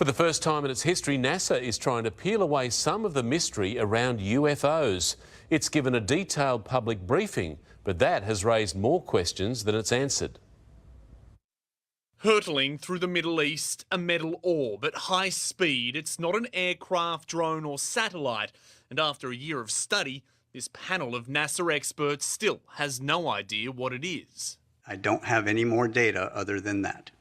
For the first time in its history, NASA is trying to peel away some of the mystery around UFOs. It's given a detailed public briefing, but that has raised more questions than it's answered. Hurtling through the Middle East, a metal orb at high speed. It's not an aircraft, drone or satellite. And after a year of study, this panel of NASA experts still has no idea what it is. I don't have any more data other than that.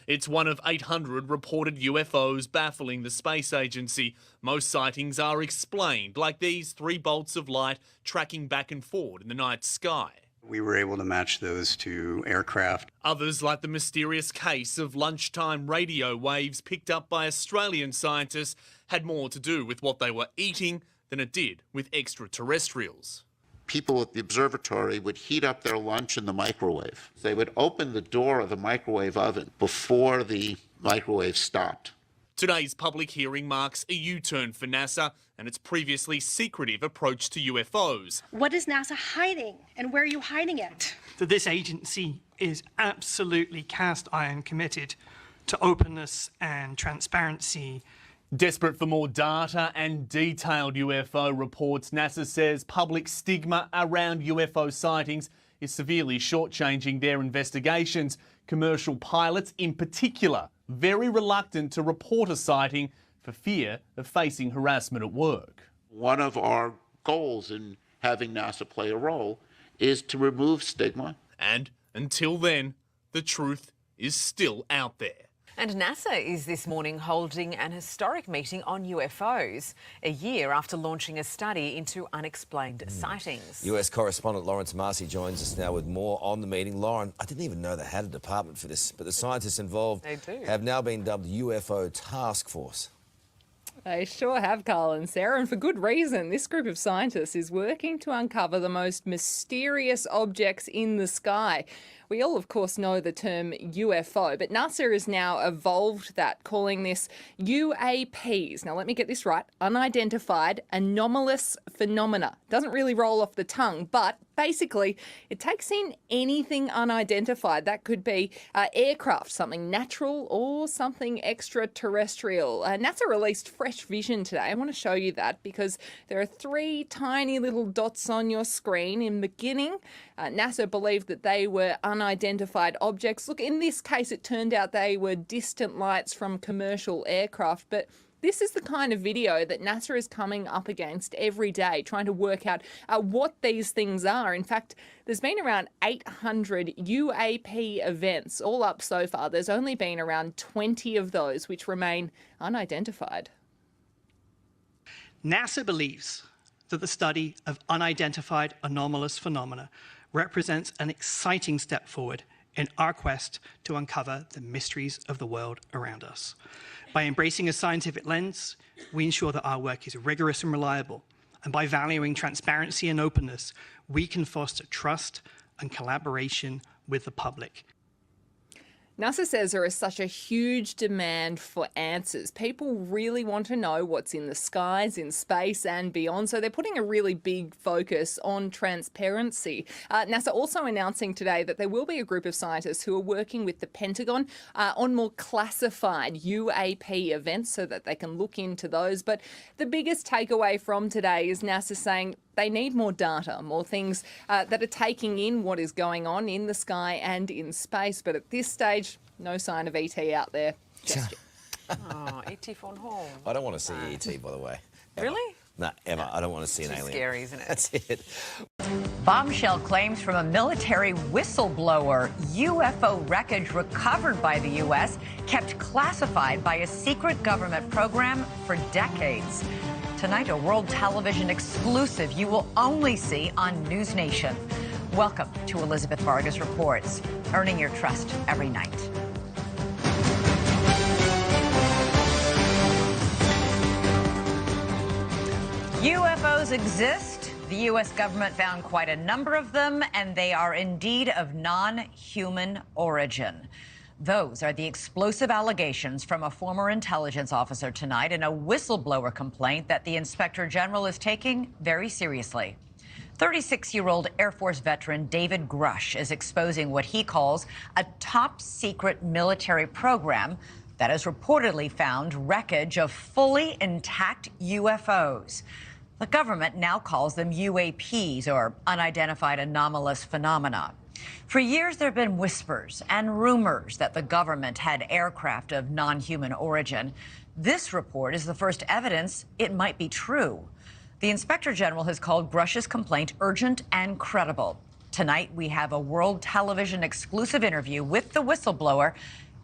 It's one of 800 reported UFOs baffling the space agency. Most sightings are explained, like these 3 bolts of light tracking back and forward in the night sky. We were able to match those to aircraft. Others, like the mysterious case of lunchtime radio waves picked up by Australian scientists, had more to do with what they were eating than it did with extraterrestrials. People at the observatory would heat up their lunch in the microwave. They would open the door of the microwave oven before the microwave stopped. Today's public hearing marks a U-turn for NASA and its previously secretive approach to UFOs. What is NASA hiding, and where are you hiding it? That this agency is absolutely cast iron committed to openness and transparency. Desperate for more data and detailed UFO reports, NASA says public stigma around UFO sightings is severely shortchanging their investigations. Commercial pilots, in particular, very reluctant to report a sighting for fear of facing harassment at work. One of our goals in having NASA play a role is to remove stigma. And until then, the truth is still out there. And NASA is this morning holding an historic meeting on UFOs, a year after launching a study into unexplained sightings. US correspondent Lawrence Marcy joins us now with more on the meeting. Lauren, I didn't even know they had a department for this, but the scientists involved have now been dubbed UFO Task Force. They sure have, Carl and Sarah, and for good reason. This group of scientists is working to uncover the most mysterious objects in the sky. We all, of course, know the term UFO, but NASA has now evolved that, calling this UAPs. Now, let me get this right. Unidentified Anomalous Phenomena. Doesn't really roll off the tongue, but basically it takes in anything unidentified. That could be aircraft, something natural or something extraterrestrial. NASA released fresh vision today. I want to show you that because there are 3 tiny little dots on your screen. In the beginning, NASA believed that they were unidentified objects. Look, in this case, it turned out they were distant lights from commercial aircraft, but this is the kind of video that NASA is coming up against every day, trying to work out what these things are. In fact, there's been around 800 UAP events all up so far. There's only been around 20 of those which remain unidentified. NASA believes that the study of unidentified anomalous phenomena represents an exciting step forward in our quest to uncover the mysteries of the world around us. By embracing a scientific lens, we ensure that our work is rigorous and reliable. And by valuing transparency and openness, we can foster trust and collaboration with the public. NASA says there is such a huge demand for answers. People really want to know what's in the skies, in space and beyond, so they're putting a really big focus on transparency. NASA also announcing today that there will be a group of scientists who are working with the Pentagon on more classified UAP events so that they can look into those. But the biggest takeaway from today is NASA saying they need more data, more things that are taking in what is going on in the sky and in space. But at this stage, no sign of ET out there. Oh, ET phone home. I don't want to see ET, by the way. Ever. Really? No, Emma, I don't want to see an alien. Scary, isn't it? That's it. Bombshell claims from a military whistleblower. UFO wreckage recovered by the U.S. kept classified by a secret government program for decades. Tonight, a World Television exclusive you will only see on News Nation. Welcome to Elizabeth Vargas Reports, earning your trust every night. UFOs exist. The U.S. government found quite a number of them, and they are indeed of non-human origin. Those are the explosive allegations from a former intelligence officer tonight in a whistleblower complaint that the Inspector General is taking very seriously. 36-year-old Air Force veteran David Grush is exposing what he calls a top-secret military program that has reportedly found wreckage of fully intact UFOs. The government now calls them UAPs, or unidentified anomalous phenomena. For years, there have been whispers and rumors that the government had aircraft of non-human origin. This report is the first evidence it might be true. The Inspector General has called Grush's complaint urgent and credible. Tonight, we have a World Television exclusive interview with the whistleblower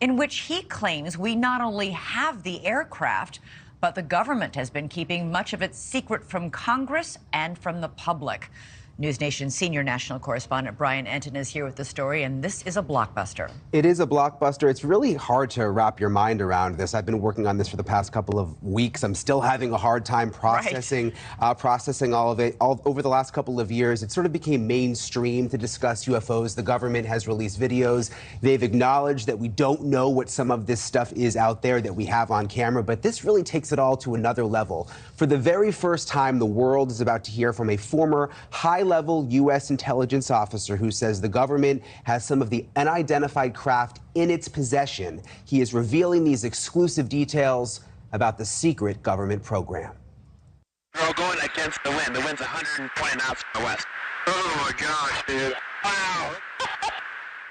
in which he claims we not only have the aircraft, but the government has been keeping much of it secret from Congress and from the public. News Nation senior national correspondent Brian Entin is here with the story, and this is a blockbuster. It is a blockbuster. It's really hard to wrap your mind around this. I've been working on this for the past couple of weeks. I'm still having a hard time processing all of it. Over the last couple of years, it sort of became mainstream to discuss UFOs. The government has released videos. They've acknowledged that we don't know what some of this stuff is out there that we have on camera, but this really takes it all to another level. For the very first time, the world is about to hear from a former high-level U.S. intelligence officer who says the government has some of the unidentified craft in its possession. He is revealing these exclusive details about the secret government program. We're all going against the wind. The wind's 120 knots from the west. Oh my gosh, dude. Wow.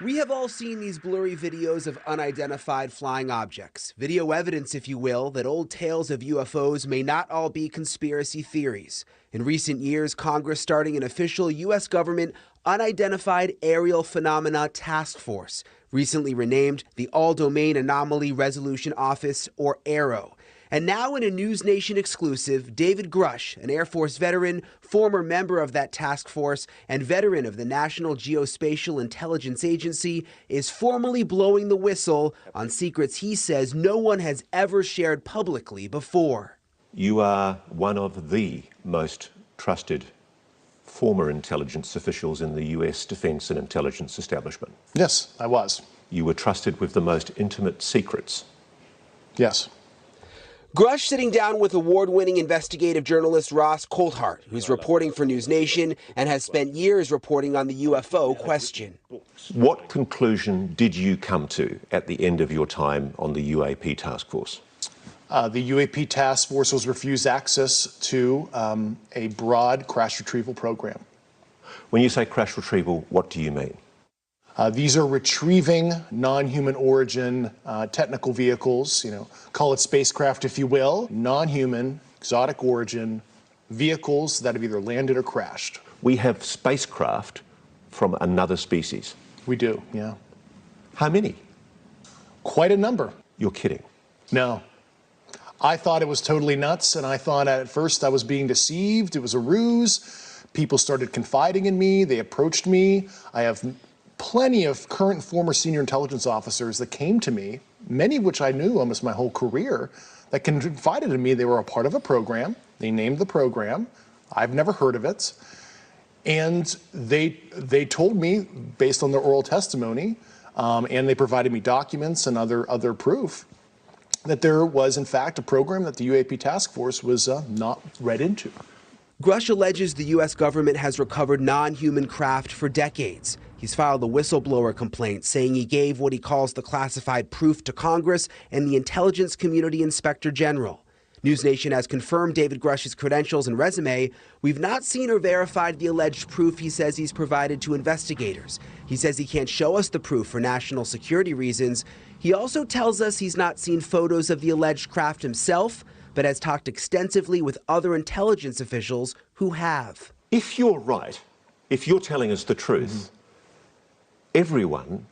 We have all seen these blurry videos of unidentified flying objects. Video evidence, if you will, that old tales of UFOs may not all be conspiracy theories. In recent years, Congress starting an official U.S. government Unidentified Aerial Phenomena Task Force, recently renamed the All-Domain Anomaly Resolution Office, or AARO. And now in a News Nation exclusive, David Grush, an Air Force veteran, former member of that task force, and veteran of the National Geospatial Intelligence Agency, is formally blowing the whistle on secrets he says no one has ever shared publicly before. You are one of the most trusted former intelligence officials in the US defense and intelligence establishment. Yes, I was. You were trusted with the most intimate secrets. Yes. Grush sitting down with award-winning investigative journalist Ross Coulthart, who's reporting for News Nation and has spent years reporting on the UFO question. What conclusion did you come to at the end of your time on the UAP task force? The UAP task force was refused access to a broad crash retrieval program. When you say crash retrieval, what do you mean? These are retrieving non-human origin technical vehicles, call it spacecraft if you will, non-human, exotic origin vehicles that have either landed or crashed. We have spacecraft from another species. We do, yeah. How many? Quite a number. You're kidding. No. I thought it was totally nuts, and I thought at first I was being deceived. It was a ruse. People started confiding in me. They approached me. I have plenty of current and former senior intelligence officers that came to me, many of which I knew almost my whole career, that confided in me they were a part of a program. They named the program. I've never heard of it. And they told me, based on their oral testimony, and they provided me documents and other proof, that there was, in fact, a program that the UAP task force was not read into. Grush alleges the U.S. government has recovered non-human craft for decades. He's filed a whistleblower complaint saying he gave what he calls the classified proof to Congress and the Intelligence Community Inspector General. News Nation has confirmed David Grush's credentials and resume. We've not seen or verified the alleged proof he says he's provided to investigators. He says he can't show us the proof for national security reasons. He also tells us he's not seen photos of the alleged craft himself, but has talked extensively with other intelligence officials who have. If you're right, if you're telling us the truth, everyone,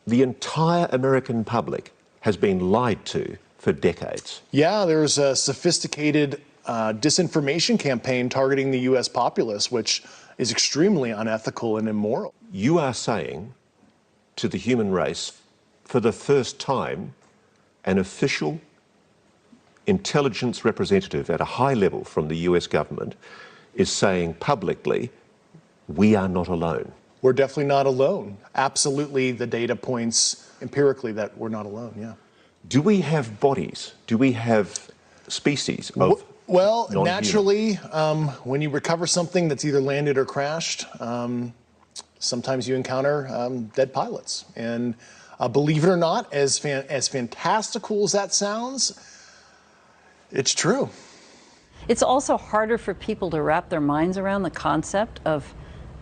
the entire American public, has been lied to for decades. Yeah, there's a sophisticated disinformation campaign targeting the U.S. populace, which is extremely unethical and immoral. You are saying to the human race, for the first time, an official intelligence representative at a high level from the US government is saying publicly, we are not alone. We're definitely not alone. Absolutely, the data points empirically that we're not alone, yeah. Do we have bodies? Do we have species of Well, non-human? naturally, when you recover something that's either landed or crashed, sometimes you encounter dead pilots. And Believe it or not, as fantastical as that sounds, it's true. It's also harder for people to wrap their minds around the concept of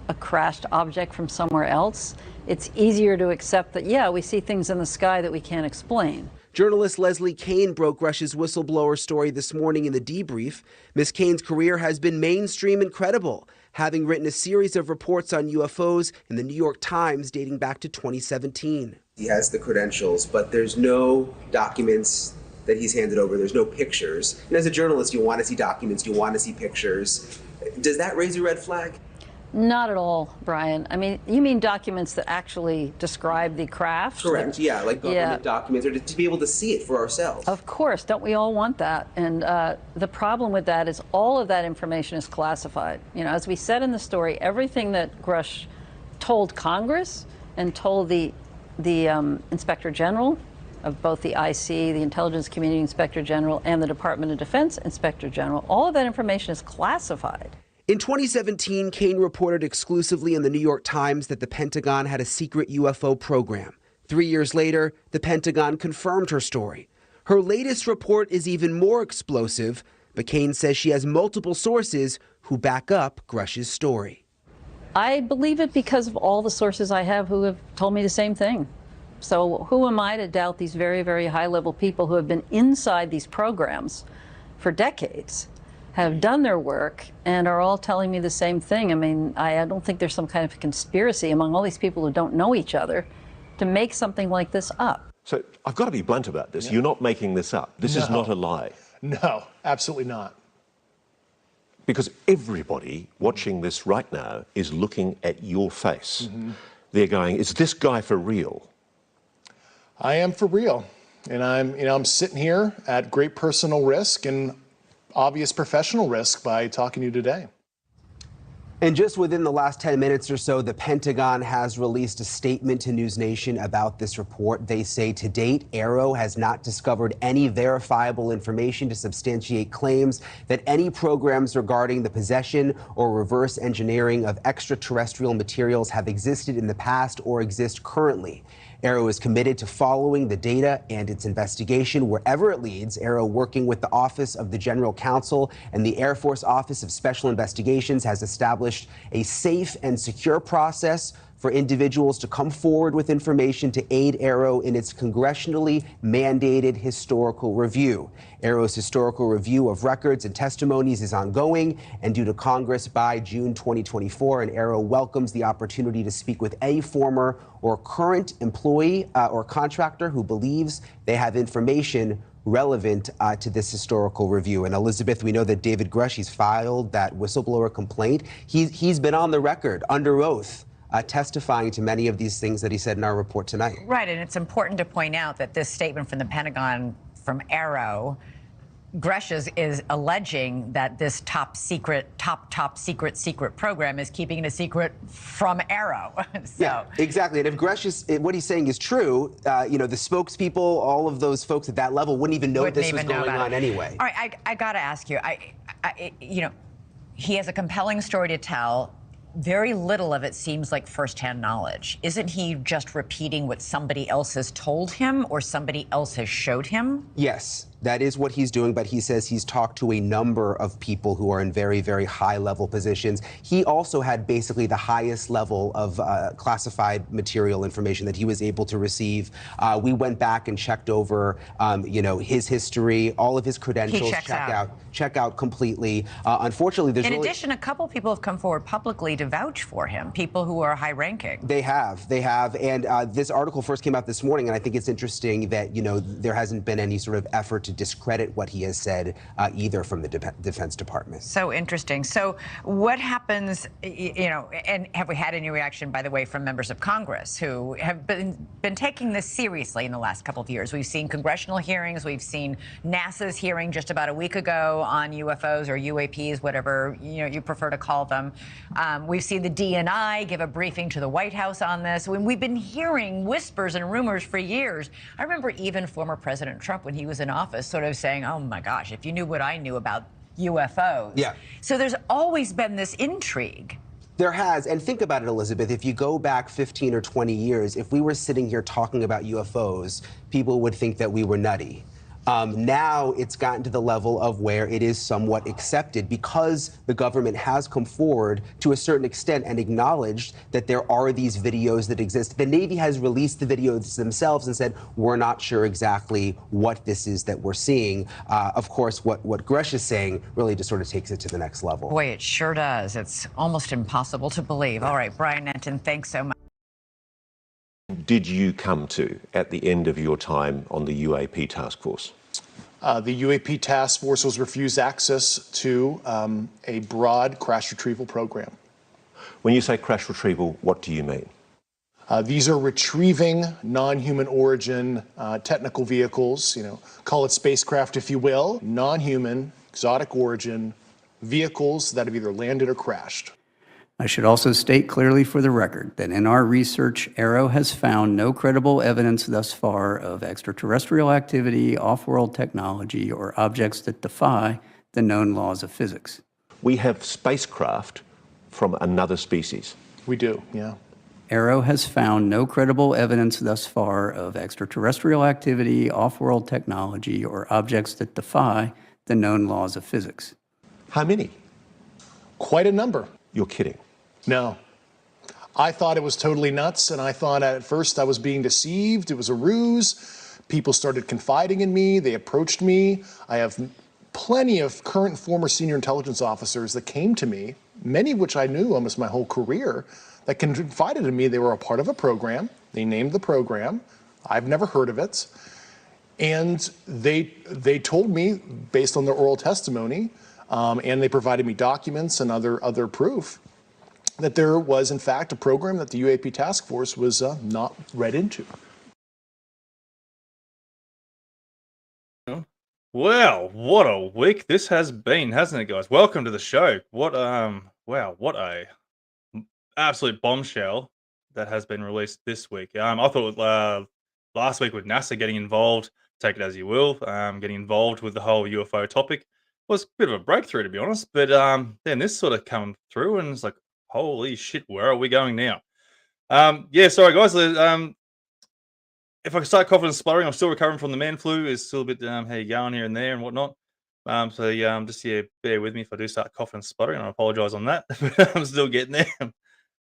a crashed object from somewhere else. It's easier to accept that, yeah, we see things in the sky that we can't explain. Journalist Leslie Kean broke Rush's whistleblower story this morning in the debrief. Ms. Kean's career has been mainstream and credible, having written a series of reports on UFOs in the New York Times dating back to 2017. He has the credentials, but there's no documents that he's handed over. There's no pictures. And as a journalist, you want to see documents, you want to see pictures. Does that raise a red flag? Not at all, Brian. I mean, you mean documents that actually describe the craft? Correct, yeah, like government documents, or to be able to see it for ourselves. Of course, don't we all want that? And the problem with that is all of that information is classified. You know, as we said in the story, everything that Grush told Congress and told the Inspector General of both the IC, the Intelligence Community Inspector General, and the Department of Defense Inspector General, all of that information is classified. In 2017, Kean reported exclusively in the New York Times that the Pentagon had a secret UFO program. 3 years later, the Pentagon confirmed her story. Her latest report is even more explosive, but Kean says she has multiple sources who back up Grush's story. I believe it because of all the sources I have who have told me the same thing. So who am I to doubt these very, very high-level people who have been inside these programs for decades, have done their work, and are all telling me the same thing? I mean, I don't think there's some kind of conspiracy among all these people who don't know each other to make something like this up. So I've got to be blunt about this. Yeah. You're not making this up. This is not a lie. No, absolutely not. Because everybody watching this right now is looking at your face. They're going, is this guy for real? I am for real. And I'm sitting here at great personal risk and obvious professional risk by talking to you today. And just within the last 10 minutes or so, the Pentagon has released a statement to News Nation about this report. They say to date, AARO has not discovered any verifiable information to substantiate claims that any programs regarding the possession or reverse engineering of extraterrestrial materials have existed in the past or exist currently. AARO is committed to following the data and its investigation wherever it leads. AARO, working with the Office of the General Counsel and the Air Force Office of Special Investigations, has established a safe and secure process for individuals to come forward with information to aid AARO in its congressionally mandated historical review. AARO's historical review of records and testimonies is ongoing and due to Congress by June 2024, and AARO welcomes the opportunity to speak with any former or current employee or contractor who believes they have information relevant to this historical review. And Elizabeth, we know that David Grush, he's filed that whistleblower complaint. He's been on the record under oath testifying to many of these things that he said in our report tonight. Right, and it's important to point out that this statement from the Pentagon, from AARO, Grush is alleging that this top secret program is keeping it a secret from AARO. So. Yeah, exactly. And if Grush is, what he's saying is true, you know, the spokespeople, all of those folks at that level wouldn't even know this was going on anyway. All right, I got to ask you, you know, he has a compelling story to tell. Very little of it seems like firsthand knowledge. Isn't he just repeating what somebody else has told him or somebody else has showed him? Yes, that is what he's doing, but he says he's talked to a number of people who are in very, very high-level positions. He also had basically the highest level of classified material information that he was able to receive. We went back and checked over, you know, his history, all of his credentials. Check out completely. Unfortunately, there's in addition, a couple people have come forward publicly to vouch for him, people who are high-ranking. They have, and this article first came out this morning, and I think it's interesting that, you know, there hasn't been any sort of effort to discredit what he has said either from the Defense Department. So interesting. So what happens, you know, and have we had any reaction, by the way, from members of Congress who have been taking this seriously in the last couple of years? We've seen congressional hearings. We've seen NASA's hearing just about a week ago on UFOs or UAPs, whatever you prefer to call them. We've seen the DNI give a briefing to the White House on this. When we've been hearing whispers and rumors for years. I remember even former President Trump, when he was in office, sort of saying, oh my gosh, if you knew what I knew about UFOs. Yeah. So there's always been this intrigue. There has, and think about it, Elizabeth, if you go back 15 or 20 years, if we were sitting here talking about UFOs, people would think that we were nutty. Now it's gotten to the level of where it is somewhat accepted because the government has come forward to a certain extent and acknowledged that there are these videos that exist. The Navy has released the videos themselves and said, we're not sure exactly what this is that we're seeing. Of course, what Gresh is saying really just sort of takes it to the next level. Boy, it sure does. It's almost impossible to believe. All right, Brian Nenton, thanks so much. Did you come to at the end of your time on the UAP task force? The UAP task force was refused access to a broad crash retrieval program. When you say crash retrieval, what do you mean? These are retrieving non-human origin technical vehicles, call it spacecraft if you will, non-human, exotic origin vehicles that have either landed or crashed. I should also state clearly for the record that in our research, AARO has found no credible evidence thus far of extraterrestrial activity, off-world technology, or objects that defy the known laws of physics. We have spacecraft from another species. We do, yeah. AARO has found no credible evidence thus far of extraterrestrial activity, off-world technology, or objects that defy the known laws of physics. How many? Quite a number. You're kidding. No. I thought it was totally nuts, and I thought at first I was being deceived. It was a ruse. People started confiding in me. They approached me. I have plenty of current and former senior intelligence officers that came to me, many of which I knew almost my whole career, that confided in me they were a part of a program. They named the program. I've never heard of it. And they told me, based on their oral testimony, and they provided me documents and other proof, that there was, in fact, a program that the UAP task force was not read into. Well, what a week this has been, hasn't it, guys? Welcome to the show. What wow, what a absolute bombshell that has been released this week. I thought last week with NASA getting involved, take it as you will, getting involved with the whole UFO topic was a bit of a breakthrough, to be honest. But then this sort of come through, and it's like, holy shit, where are we going now? Yeah, sorry guys. If I can start coughing and spluttering, I'm still recovering from the man flu. It's still a bit how you going here and there and whatnot. So just bear with me if I do start coughing and spluttering, and I apologize on that. But I'm still getting there,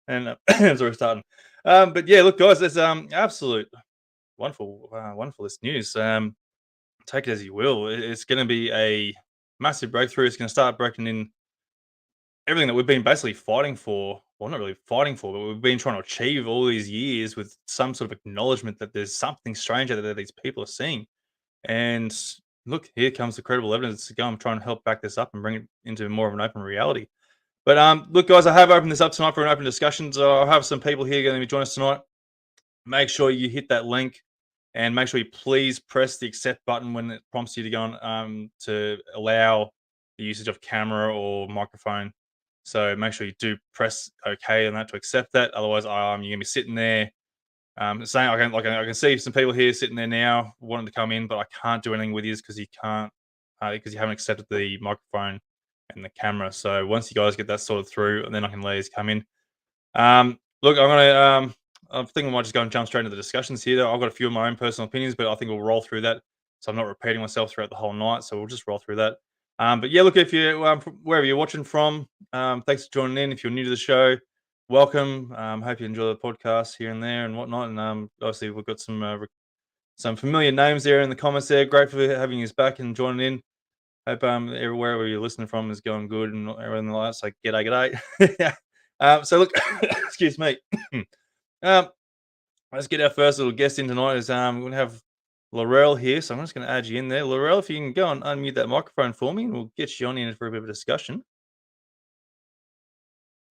and it's already starting. But yeah, look, guys, it's absolute wonderful this news. Take it as you will. It's going to be a massive breakthrough. It's going to start breaking in everything that we've been basically fighting for. Well, not really fighting for, but we've been trying to achieve all these years with some sort of acknowledgement that there's something strange out there that these people are seeing. And look, here comes the credible evidence to go and try and help back this up and bring it into more of an open reality. But look, guys, I have opened this up tonight for an open discussion. So I'll have some people here going to be joining us tonight. Make sure you hit that link and make sure you please press the accept button when it prompts you to go on to allow the usage of camera or microphone. So make sure you do press OK on that to accept that. Otherwise, you're gonna be sitting there saying, I can see some people here sitting there now wanting to come in, but I can't do anything with you because you can't because you haven't accepted the microphone and the camera. So once you guys get that sorted through, and then I can let you come in. Look, I think we might just go and jump straight into the discussions here. I've got a few of my own personal opinions, but I think we'll roll through that. So I'm not repeating myself throughout the whole night. So we'll just roll through that. But yeah, look, if you wherever you're watching from, thanks for joining in. If you're new to the show, welcome. Hope you enjoy the podcast here and there and whatnot. And obviously, we've got some familiar names there in the comments there. Great for having you back and joining in. Hope wherever you're listening from is going good and everything like that. So g'day. So look, excuse me. Let's get our first little guest in tonight. Is we're going to have Laurel here, so I'm just going to add you in there. Laurel, if you can go and unmute that microphone for me, and we'll get you on in for a bit of a discussion.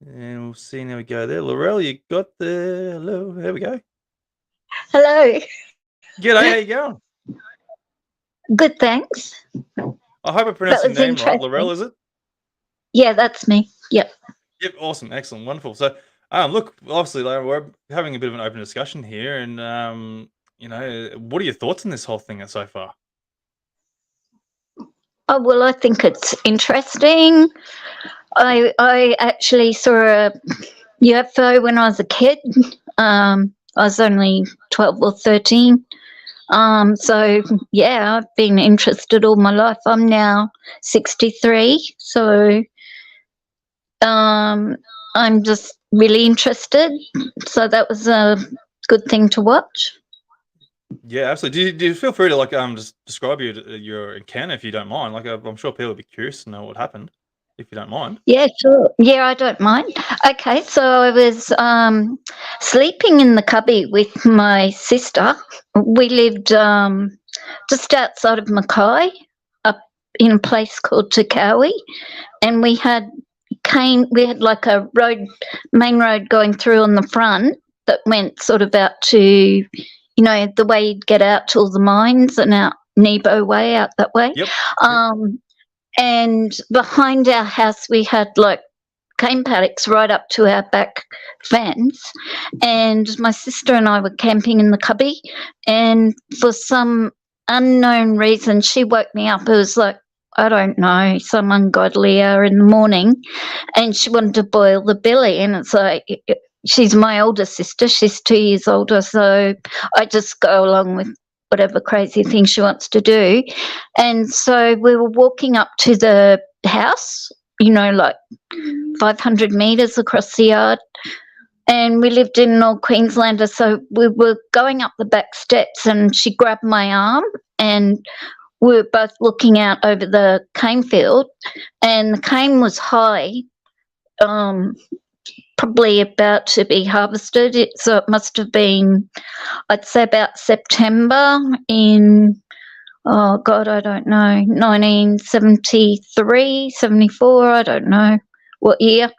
And we'll see how we go there. Laurel, you got the hello. There we go. Hello. G'day, how you going? Good, thanks. I hope I pronounced your name right. Laurel, is it? Yeah, that's me. Yep. Yep, awesome, excellent, wonderful. So, look, obviously, we're having a bit of an open discussion here, and what are your thoughts on this whole thing so far? Oh, well, I think it's interesting. I actually saw UFO when I was a kid. I was only 12 or 13. So, yeah, I've been interested all my life. I'm now 63, so I'm just really interested. So that was a good thing to watch. Yeah, absolutely. Do you feel free to like just describe your encounter if you don't mind? Like I'm sure people would be curious to know what happened if you don't mind. Yeah, sure. Yeah, I don't mind. Okay, so I was sleeping in the cubby with my sister. We lived just outside of Mackay, up in a place called Takawi, and we had like a main road going through on the front that went sort of out to, you know, the way you'd get out to all the mines and out Nebo Way, out that way. Yep. And behind our house, we had like cane paddocks right up to our back fence. And my sister and I were camping in the cubby. And for some unknown reason, she woke me up. It was like, I don't know, some ungodly hour in the morning. And she wanted to boil the billy. And it's like, she's my older sister. She's 2 years older. So I just go along with whatever crazy thing she wants to do. And so we were walking up to the house, you know, like 500 metres across the yard. And we lived in Old Queenslander, so we were going up the back steps and she grabbed my arm and we were both looking out over the cane field, and the cane was high, probably about to be harvested. So it must have been, I'd say, about September in, oh God, I don't know, 1973, 74, I don't know what year.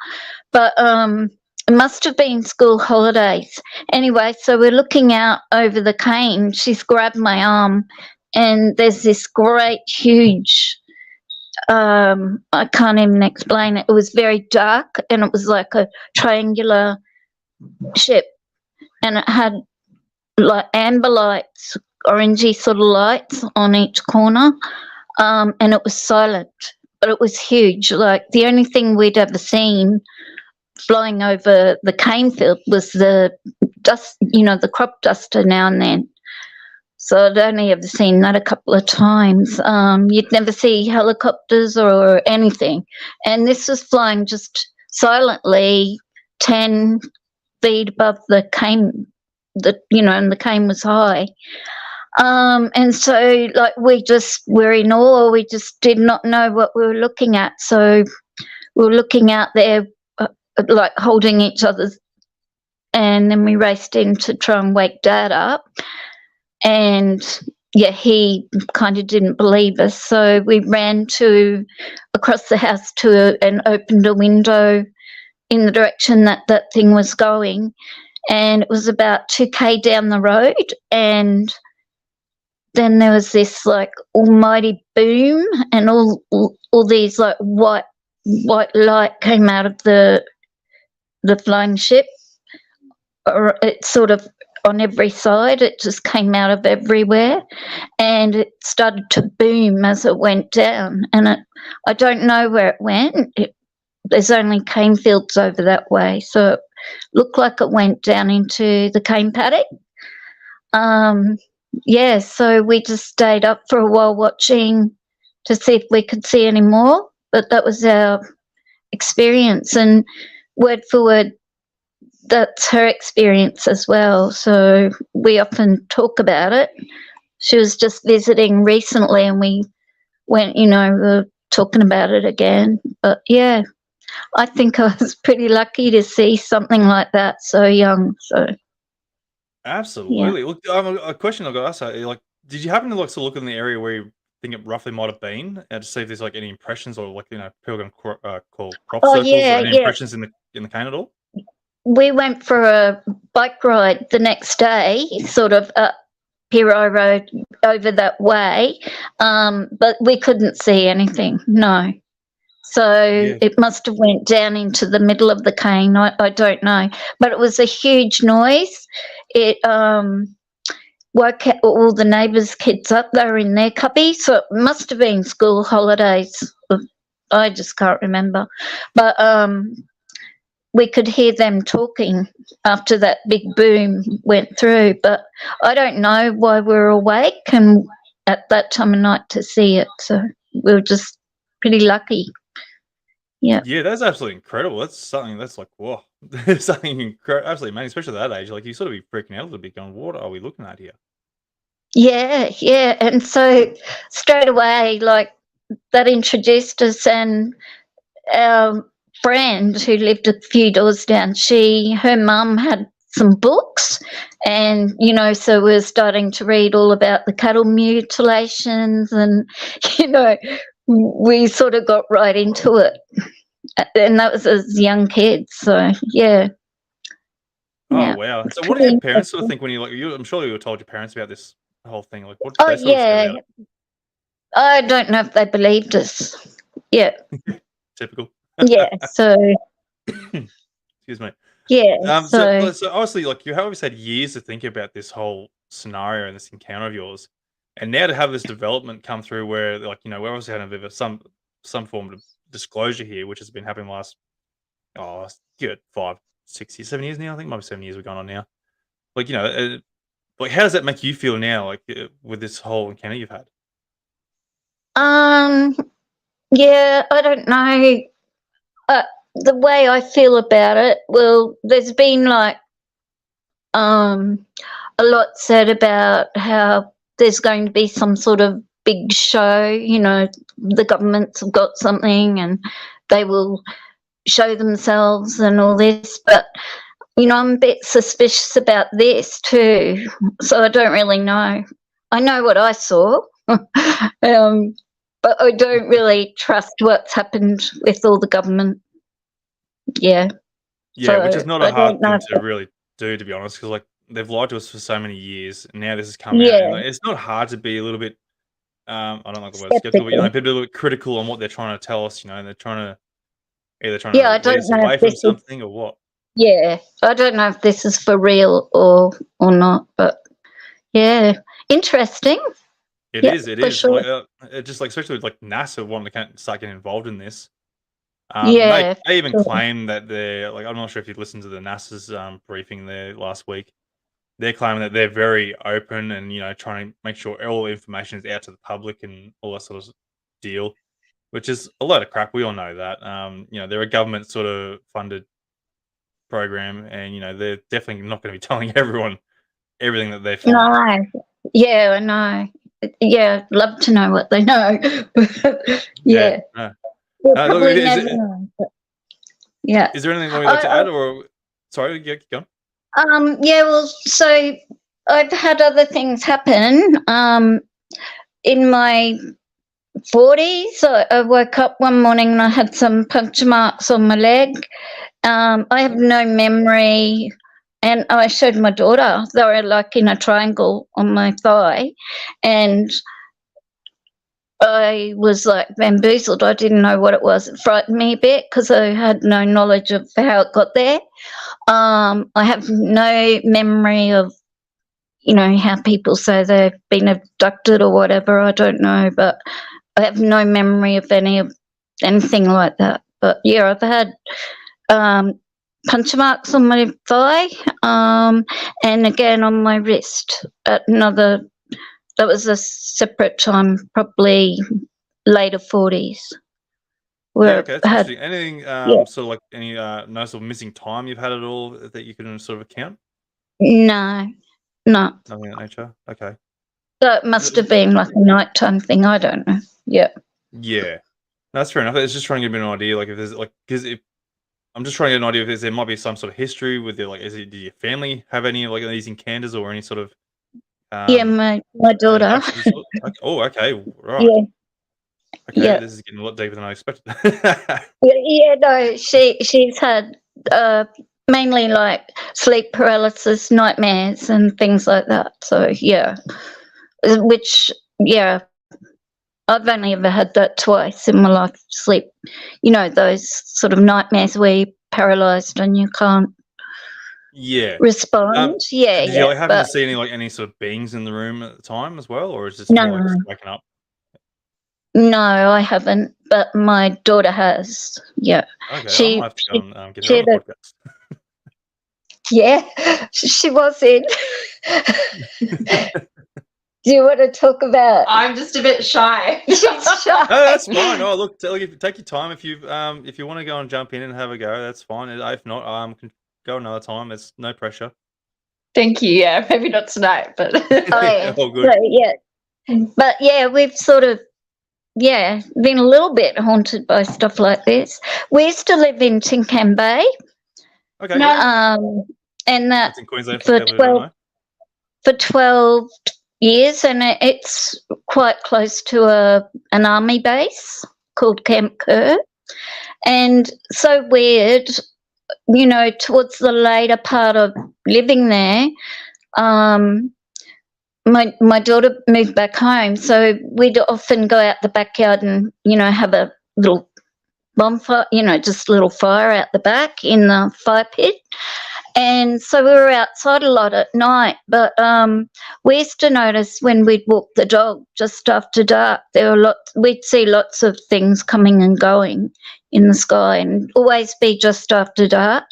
But it must have been school holidays. Anyway, so we're looking out over the cane. She's grabbed my arm and there's this great, huge, I can't even explain it. It was very dark and it was like a triangular ship, and it had like amber lights, orangey sort of lights on each corner, and it was silent, but it was huge. Like the only thing we'd ever seen flying over the cane field was the dust, you know, the crop duster now and then. So I'd only ever seen that a couple of times. You'd never see helicopters or anything. And this was flying just silently 10 feet above the cane, and the cane was high. And so, like, we just were in awe. We just did not know what we were looking at. So we were looking out there, like, holding each other's, and then we raced in to try and wake Dad up. And yeah, he kind of didn't believe us. So we ran across the house and opened a window in the direction that thing was going. And it was about 2K down the road. And then there was this like almighty boom, and all these like white light came out of the flying ship. Or it sort of, on every side, it just came out of everywhere, and it started to boom as it went down. And I don't know where it went. There's only cane fields over that way, so it looked like it went down into the cane paddock. Yeah, so we just stayed up for a while watching to see if we could see any more, but that was our experience. And word for word, that's her experience as well. So we often talk about it. She was just visiting recently and we went, we were talking about it again. But yeah, I think I was pretty lucky to see something like that so young. So Absolutely. Look, a question I've got to ask, like, did you happen to like to look in the area where you think it roughly might have been, and to see if there's like any impressions or like pilgrim call crop circles or any impressions in the cane at all? We went for a bike ride the next day, sort of up Hero Road over that way, but we couldn't see anything, no. So it must have went down into the middle of the cane, I don't know. But it was a huge noise. It woke all the neighbours' kids up. They were in their cubby, so it must have been school holidays. I just can't remember. But we could hear them talking after that big boom went through. But I don't know why we were awake and at that time of night to see it. So we were just pretty lucky. Yeah. Yeah, that's absolutely incredible. That's something that's like, whoa, there's something absolutely amazing, especially at that age. Like, you sort of be freaking out a little bit, going, "What are we looking at here?" Yeah, yeah. And so straight away, like, that introduced us, and our friend who lived a few doors down, her mum had some books, and, you know, so we were starting to read all about the cattle mutilations, and, you know, we sort of got right into it. And that was as young kids, so yeah. Oh, Yeah. wow. It's So what did your pretty parents sort of interesting. think when you, like, I'm sure you were told your parents about this whole thing. Like, what did Oh, they sort of say yeah. about it? I don't know if they believed us. Yeah. Typical. Yeah. So, Excuse me. yeah. So obviously, like, you obviously had years to think about this whole scenario and this encounter of yours, and now to have this development come through, where, like, you know, we're obviously having a bit of some form of disclosure here, which has been happening the last good 5, 6 years, 7 years now. I think maybe 7 years we're going on now. Like, you know, like, how does that make you feel now, like, with this whole encounter you've had? yeah, I don't know. The way I feel about it, well, there's been like a lot said about how there's going to be some sort of big show, you know, the governments have got something and they will show themselves and all this, but, you know, I'm a bit suspicious about this too, so I don't really know. I know what I saw, but I don't really trust what's happened with all the government. Yeah. Yeah, which is So not I a hard don't know thing if to really do, to be honest, because, like, they've lied to us for so many years, and now this has come out, and, Yeah. like, it's not hard to be a little bit, I don't like the word skeptical, but, you know, Skeptical. be a little bit critical on what they're trying to tell us, you know, and they're either trying Yeah, I to lead don't us know away if from this is. something or what. Yeah, I don't know if this is for real or not, but yeah, interesting. It Yeah, is, it for is. sure. Like, it just, like, especially with, like, NASA wanting to start getting involved in this. Yeah, They even sure. claim that they're, like, I'm not sure if you listened to the NASA's briefing there last week. They're claiming that they're very open and, you know, trying to make sure all information is out to the public and all that sort of deal, which is a load of crap. We all know that. You know, they're a government sort of funded program, and, you know, they're definitely not going to be telling everyone everything that they find. No. Yeah, I know. Yeah, I'd love to know what they know. Yeah. No. We'll Look, probably never know. But yeah. is there anything more you'd like to add, or sorry, yeah, keep going. Yeah, well, so I've had other things happen. In my 40s, I woke up one morning and I had some puncture marks on my leg. I have no memory, and I showed my daughter. They were like in a triangle on my thigh, and I was like bamboozled. I didn't know what it was. It frightened me a bit because I had no knowledge of how it got there. I have no memory of, you know, how people say they've been abducted or whatever. I don't know, but I have no memory of anything like that. But yeah, I've had puncture marks on my thigh, and again on my wrist at another. That was a separate time, probably later 40s. Yeah, Where okay, that's I had, interesting. Anything, yeah, sort of like any noticeable missing time you've had at all that you can sort of account? no. Nothing of that nature. Okay. That must have been like a nighttime thing. I don't know. Yeah. Yeah, no, that's fair enough. It's just trying to give me an idea, like, if there's, like, because if I'm just trying to get an idea if there might be some sort of history with your, like, did your family have any, like, of these encounters or any sort of Yeah, my daughter. abductions? Oh, okay, right. Yeah. Okay, Yeah. this is getting a lot deeper than I expected. Yeah, no, she's had mainly like sleep paralysis, nightmares, and things like that. So yeah, which yeah, I've only ever had that twice in my life. Sleep, you know, those sort of nightmares where you're paralysed and you can't Yeah. respond. Yeah, Did you, yeah, like, happen to but see any sort of beings in the room at the time as well, or is it just more like no, just waking up? No, I haven't, but my daughter has. Yeah. Okay, I She, might have to go she, and get she her had on the a, podcast. yeah, she was in. Do you want to talk about? I'm just a bit shy. She's shy. No, that's fine. Oh, look, take your time. If you want to go and jump in and have a go, that's fine. If not, can go another time. It's no pressure. Thank you. Yeah, maybe not tonight, but Oh, yeah. All good. So, yeah. But yeah, we've sort of, yeah, been a little bit haunted by stuff like this. We used to live in Tincan Bay. Okay. Yeah. And that That's in Queensland for for people who don't 12, know. for 12 years, and it's quite close to an army base called Camp Kerr. And so weird, you know, towards the later part of living there, my daughter moved back home, so we'd often go out the backyard and, you know, have a little bonfire, you know, just a little fire out the back in the fire pit. And so we were outside a lot at night, but we used to notice when we'd walk the dog just after dark, we'd see lots of things coming and going in the sky, and always be just after dark.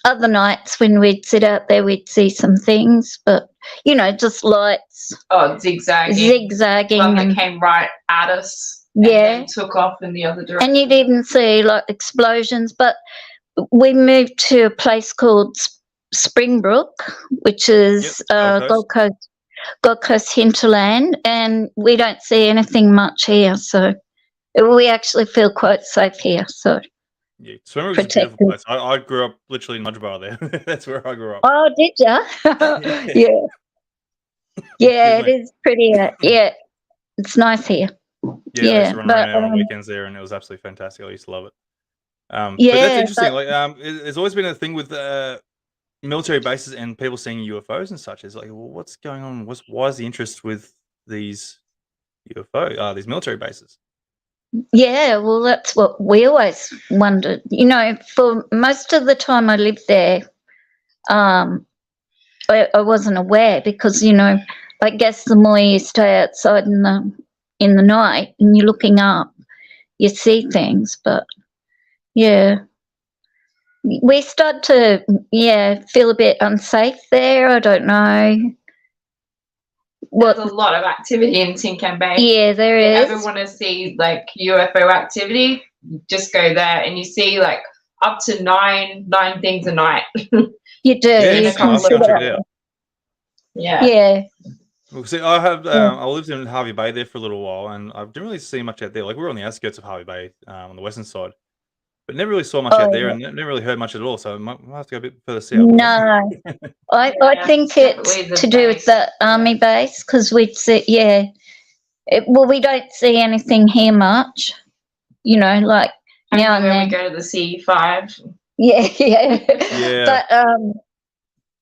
Other nights when we'd sit out there, we'd see some things, but, you know, just lights. oh, zigzagging. Zigzagging. One and- that came right at us. Yeah. And then took off in the other direction. And you'd even see like explosions. But we moved to a place called Springbrook, which is Gold Coast hinterland, and we don't see anything much here. So we actually feel quite safe here. So Yeah, Springbrook's a beautiful place. I grew up literally in Mudgebar there. That's where I grew up. oh, did ya? Yeah. Yeah, it is pretty. Yeah, it's nice here. Yeah, I used to run around on weekends there, and it was absolutely fantastic. I used to love it. But Yeah, that's interesting. but- Like, there's always been a thing with military bases and people seeing UFOs and such. It's like, well, what's going on? Why is the interest with these these military bases? Yeah, well, that's what we always wondered. You know, for most of the time I lived there, I wasn't aware because, you know, I guess the more you stay outside in the night and you're looking up, you see things. But yeah, we start to feel a bit unsafe there. I don't know. There's a lot of activity in Tincan Bay. Yeah, there If is. you ever want to see like UFO activity, just go there and you see like up to nine things a night. You do. Yeah, You I'll can have to see go check that. it out. Yeah. Yeah. Well, see, I have Yeah. I lived in Harvey Bay there for a little while, and I didn't really see much out there. Like we were on the outskirts of Harvey Bay, on the western side, but never really saw much Oh, out there, yeah. and never really heard much at all. So I might have to go a bit further south. No, I Yeah, think definitely it's the to do with base. the army base because we'd see, well, we don't see anything here much, you know, like And now and then then. we go to the C5. Yeah, yeah.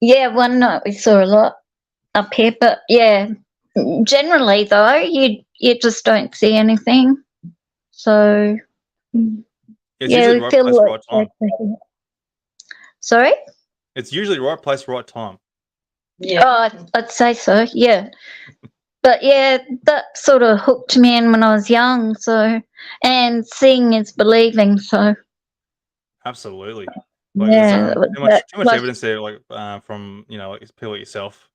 Yeah. But one night we saw a lot up here, but yeah, generally though, you just don't see anything. So It's yeah, usually we right feel place, right time. Sorry? It's usually right place, right time. Yeah. Oh, I'd say so, yeah. But yeah, that sort of hooked me in when I was young. So, and seeing is believing. So, Absolutely. Like, yeah, there's too much like- evidence there, like from like people like yourself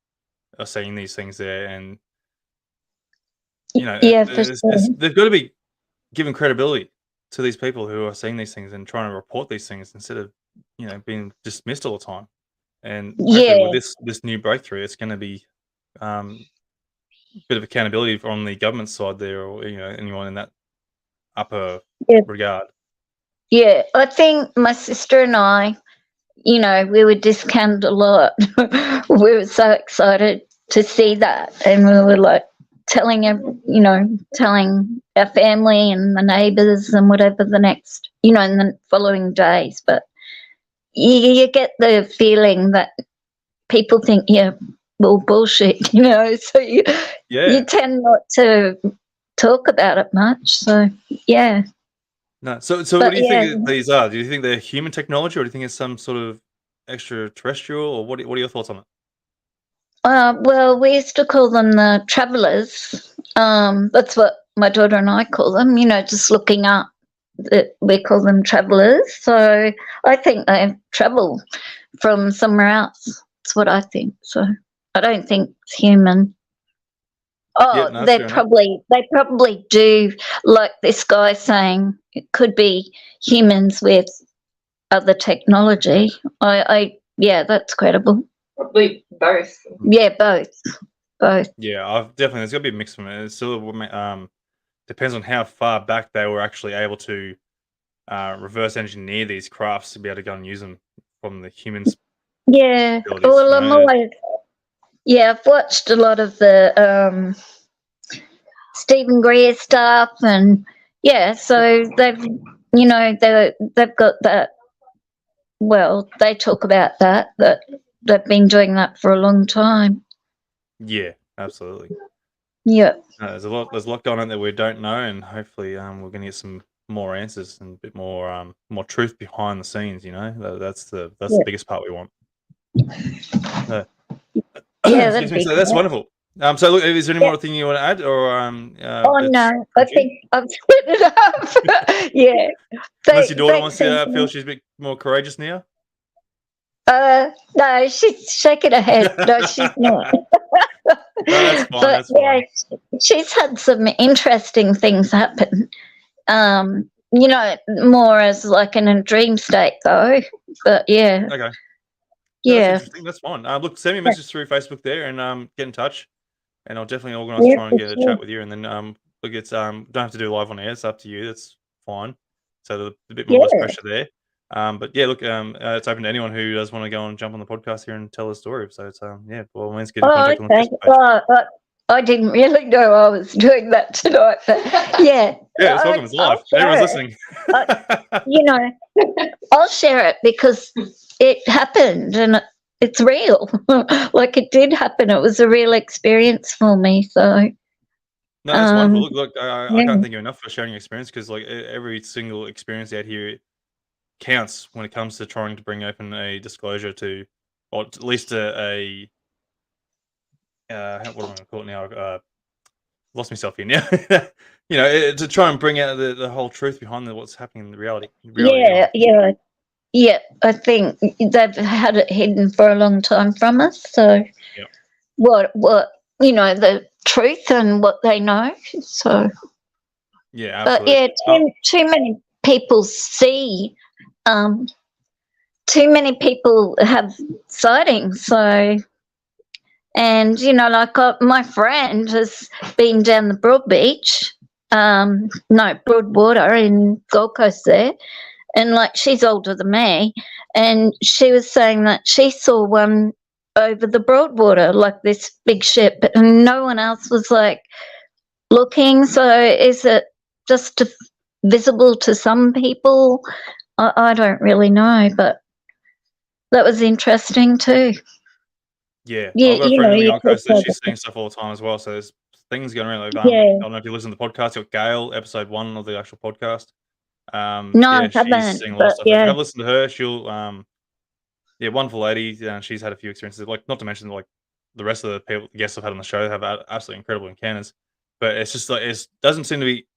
are seeing these things there, and Yeah, for sure. they've got to be given credibility to these people who are seeing these things and trying to report these things instead of being dismissed all the time. And hopefully Yeah. with this new breakthrough, it's going to be a bit of accountability from the government side there, or anyone in that upper Yeah. regard. Yeah, I think my sister and I, you know, we were discounted a lot. We were so excited to see that, and we were like telling our family and the neighbours and whatever in the following days. But you get the feeling that people think, bullshit, so you tend not to talk about it much. So yeah. No, so But what do you yeah. think these are? Do you think they're human technology, or do you think it's some sort of extraterrestrial, or what are your thoughts on it? Well, we used to call them the travellers. That's what my daughter and I call them, just looking up. We call them travellers. So I think they travel from somewhere else. That's what I think. So I don't think it's human. Oh, no, they fair enough. probably do, like this guy saying it could be humans with other technology. Yeah, that's credible. Probably both. Yeah, both. Yeah, I've definitely. There's got to be a mix from it. It still depends on how far back they were actually able to reverse engineer these crafts to be able to go and use them from the humans. Yeah. abilities, Well, you I'm know. always. Yeah, I've watched a lot of the Stephen Greer stuff, and yeah, so they've got that. Well, they talk about that they've been doing that for a long time. Yeah, absolutely. Yeah. There's a lot going on that we don't know, and hopefully, we're going to get some more answers and a bit more truth behind the scenes. That's the Yeah. biggest part we want. Yeah, Excuse that'd me. be So that's great. wonderful. So look, is there any more thing you want to add, or Oh it's no, I think I've split it up. Yeah. unless your daughter wants to Thanks, feel she's a bit more courageous now? no, she's shaking her head. No, she's not. No, that's fine. But That's yeah, fine. she's had some interesting things happen. More as like in a dream state though. But yeah. Okay. No, Yeah. that's interesting. That's fine. Look, send me a message through Facebook there, and get in touch, and I'll definitely organise to Yeah, try and for get a sure. chat with you. And then look, it's don't have to do live on air. It's up to you. That's fine. So there's a bit more less Yeah. pressure there. But yeah, look, it's open to anyone who does want to go and jump on the podcast here and tell a story. So it's yeah, by all means, get in Oh, contact on the okay. Facebook page. I didn't really know I was doing that tonight, but yeah. Yeah, it's welcome. It's live. Everyone's listening. I'll share it because it happened and it's real. Like it did happen. It was a real experience for me. So No, that's wonderful. Look, I yeah. can't thank you enough for sharing your experience, because like every single experience out here counts when it comes to trying to bring open a disclosure to, or at least a what am I going to call it now? Lost myself here now. To try and bring out the whole truth behind what's happening in the reality. Yeah. I think they've had it hidden for a long time from us. So Yep. what the truth and what they know. So Yeah, but absolutely. yeah, too many people see too many people have sightings. So and my friend has been down the Broadwater in Gold Coast there, and like she's older than me, and she was saying that she saw one over the Broadwater, like this big ship, and no one else was like looking. So is it just visible to some people? I don't really know, but that was interesting too. Yeah, Yeah, I've got a friend on the you Gold Coast that said she's that. seeing stuff all the time as well. So there's things going around. Like, Yeah. I don't know if you listen to the podcast. You've got Gail, episode 1 of the actual podcast. No, Yeah, I she's haven't, seeing a lot of but stuff. If you yeah. have listened to her, she'll wonderful lady. She's had a few experiences. Like, not to mention like the rest of the people, the guests I've had on the show have had absolutely incredible encounters. But it's just like it doesn't seem to be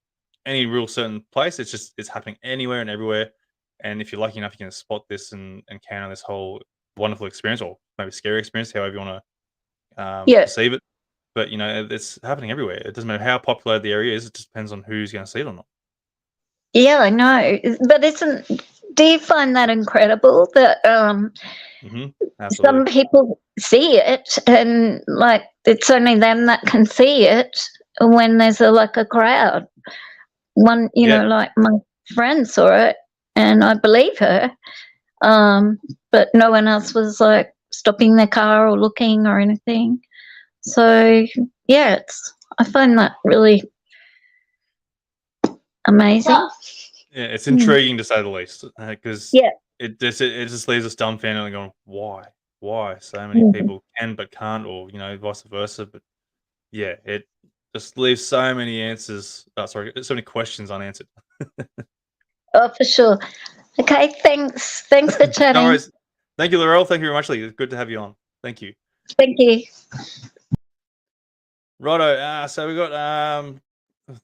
any real certain place. It's happening anywhere and everywhere. And if you're lucky enough, you can spot this and encounter this whole wonderful experience, or maybe scary experience, however you want to Yeah. perceive it. But it's happening everywhere. It doesn't matter how popular the area is. It just depends on who's going to see it or not. Yeah, I know. But do you find that incredible that Absolutely. some people see it and like it's only them that can see it when there's a crowd? One, Yeah. like my friend saw it and I believe her. But no one else was like stopping their car or looking or anything. So yeah, I find that really amazing. Yeah, it's intriguing to say the least, because Yeah. it just leaves us dumbfounded and going, why so many Mhm. people can but can't, or vice versa. But yeah, it just leaves so many answers. So many questions unanswered. Oh, for sure. Okay, thanks. Thanks for No chatting. worries. Thank you, Laurel. Thank you very much, Lee. It's good to have you on. Thank you. Thank you. Righto. So we got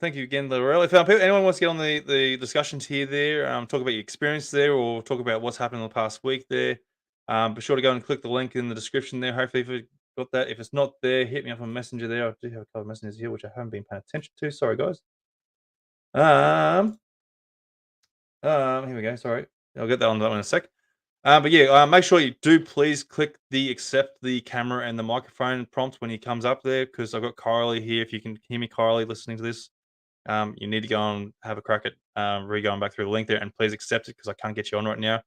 thank you again, Lorelle. If anyone wants to get on the discussions here, there, talk about your experience there, or talk about what's happened in the past week there, be sure to go and click the link in the description there. Hopefully, if you got that. If it's not there, hit me up on Messenger there. I do have a couple of messages here which I haven't been paying attention to. Sorry, guys. Here we go. Sorry, I'll get that on that one in a sec. But yeah, make sure you do please click the accept the camera and the microphone prompt when he comes up there, because I've got Kylie here. If you can hear me, Kylie, listening to this, you need to go and have a crack at going back through the link there, and please accept it because I can't get you on right now.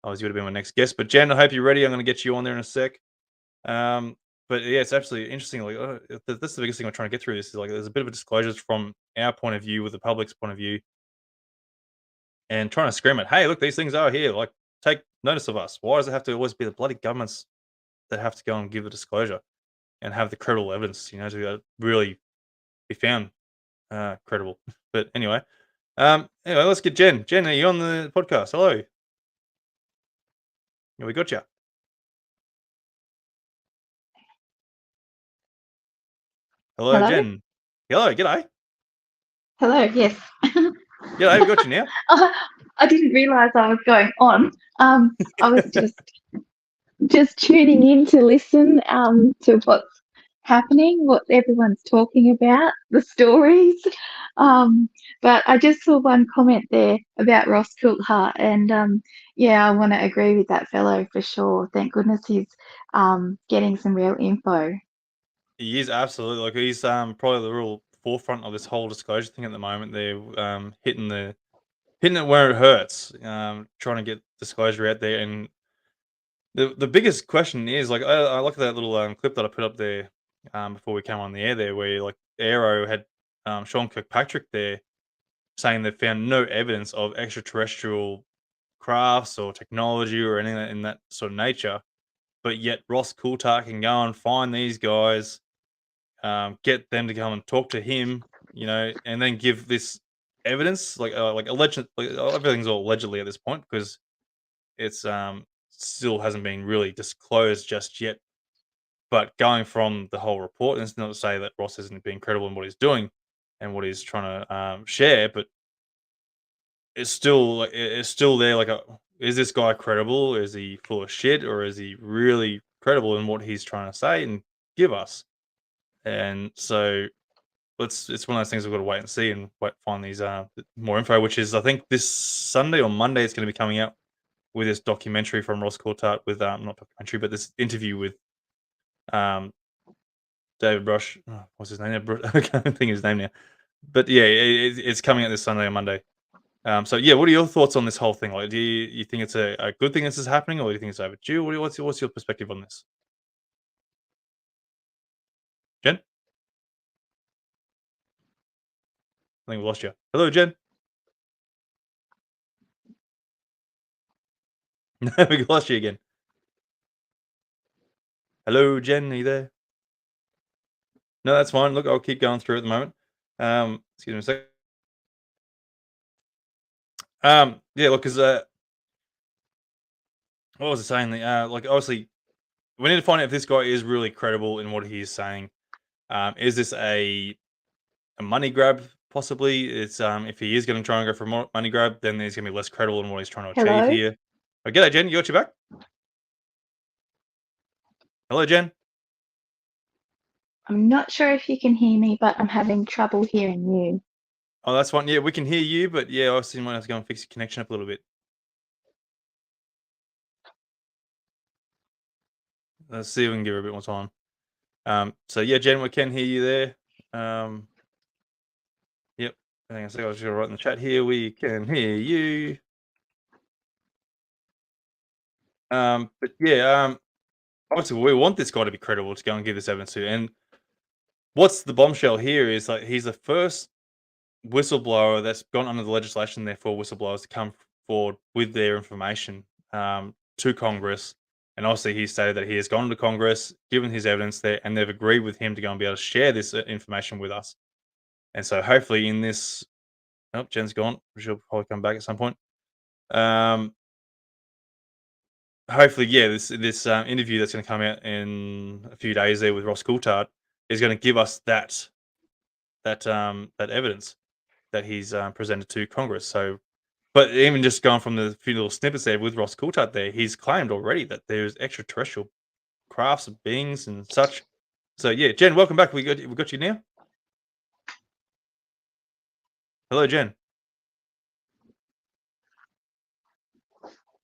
Otherwise, you would have been my next guest. But Jen, I hope you're ready. I'm going to get you on there in a sec. But yeah, it's absolutely interesting. Like that's the biggest thing we're trying to get through. This is like there's a bit of a disclosure from our point of view, with the public's point of view, and trying to scream it. Hey, look, these things are here. Like, take notice of us. Why does it have to always be the bloody governments that have to go and give the disclosure and have the credible evidence, to really be found credible? But anyway, let's get Jen. Jen, are you on the podcast? Hello. Yeah, we got you. Hello, Jen. Hello, g'day. Hello, yes. G'day, we got you now. I didn't realise I was going on. I was just tuning in to listen to what's happening, what everyone's talking about, the stories. But I just saw one comment there about Ross Coulthart, and yeah, I want to agree with that fellow for sure. Thank goodness he's getting some real info. He is absolutely, like, he's probably the real forefront of this whole disclosure thing at the moment. They're hitting it where it hurts, trying to get disclosure out there. And the biggest question is, like, I look at that little clip that I put up there before we came on the air there, where like Aero had Sean Kirkpatrick there saying they found no evidence of extraterrestrial crafts or technology or anything in that sort of nature, but yet Ross Coulthart can go and find these guys, get them to come and talk to him, and then give this evidence, like alleged, like everything's all allegedly at this point, because it's still hasn't been really disclosed just yet. But going from the whole report, and it's not to say that Ross isn't being credible in what he's doing and what he's trying to share, but it's still there. Like, is this guy credible? Is he full of shit, or is he really credible in what he's trying to say and give us? And so it's one of those things we've got to wait and see and find these more info, which is, I think, this Sunday or Monday it's going to be coming out with this documentary from Ross Coulthart with not documentary, but this interview with David Brush. What's his name? I can't think of his name now. But yeah, it's coming out this Sunday or Monday. So yeah, what are your thoughts on this whole thing? Like, do you think it's a good thing this is happening, or do you think it's overdue? What's your perspective on this? Jen? I think we lost you. Hello, Jen. We lost you again. Hello, Jen. Are you there? No, that's fine. Look, I'll keep going through at the moment. Excuse me a second. Yeah, look, because what was I saying? Like, obviously, we need to find out if this guy is really credible in what he's saying. Is this a money grab? Possibly. It's if he is going to try and go for a money grab, then he's going to be less credible in what he's trying to achieve here. Oh, g'day, Jen. You got your back? Hello, Jen. I'm not sure if you can hear me, but I'm having trouble hearing you. Oh, that's fine. Yeah, we can hear you, but yeah, obviously you might have to go and fix your connection up a little bit. Let's see if we can give her a bit more time. So yeah, Jen, we can hear you there. Yep. Hang on a second, I was just gonna write in the chat here. We can hear you. But yeah, obviously we want this guy to be credible to go and give this evidence to. And what's the bombshell here is, like, he's the first whistleblower that's gone under the legislation there for whistleblowers to come forward with their information to Congress. And obviously he stated that he has gone to Congress, given his evidence there, and they've agreed with him to go and be able to share this information with us. And so hopefully in this, oh, Jen's gone. She'll probably come back at some point. Hopefully, yeah, this interview that's going to come out in a few days there with Ross Coulthart is going to give us that that evidence that he's presented to Congress. So, but even just going from the few little snippets there with Ross Coulthart there, he's claimed already that there's extraterrestrial crafts and beings and such. So yeah, Jen, welcome back. We got you now. Hello, Jen.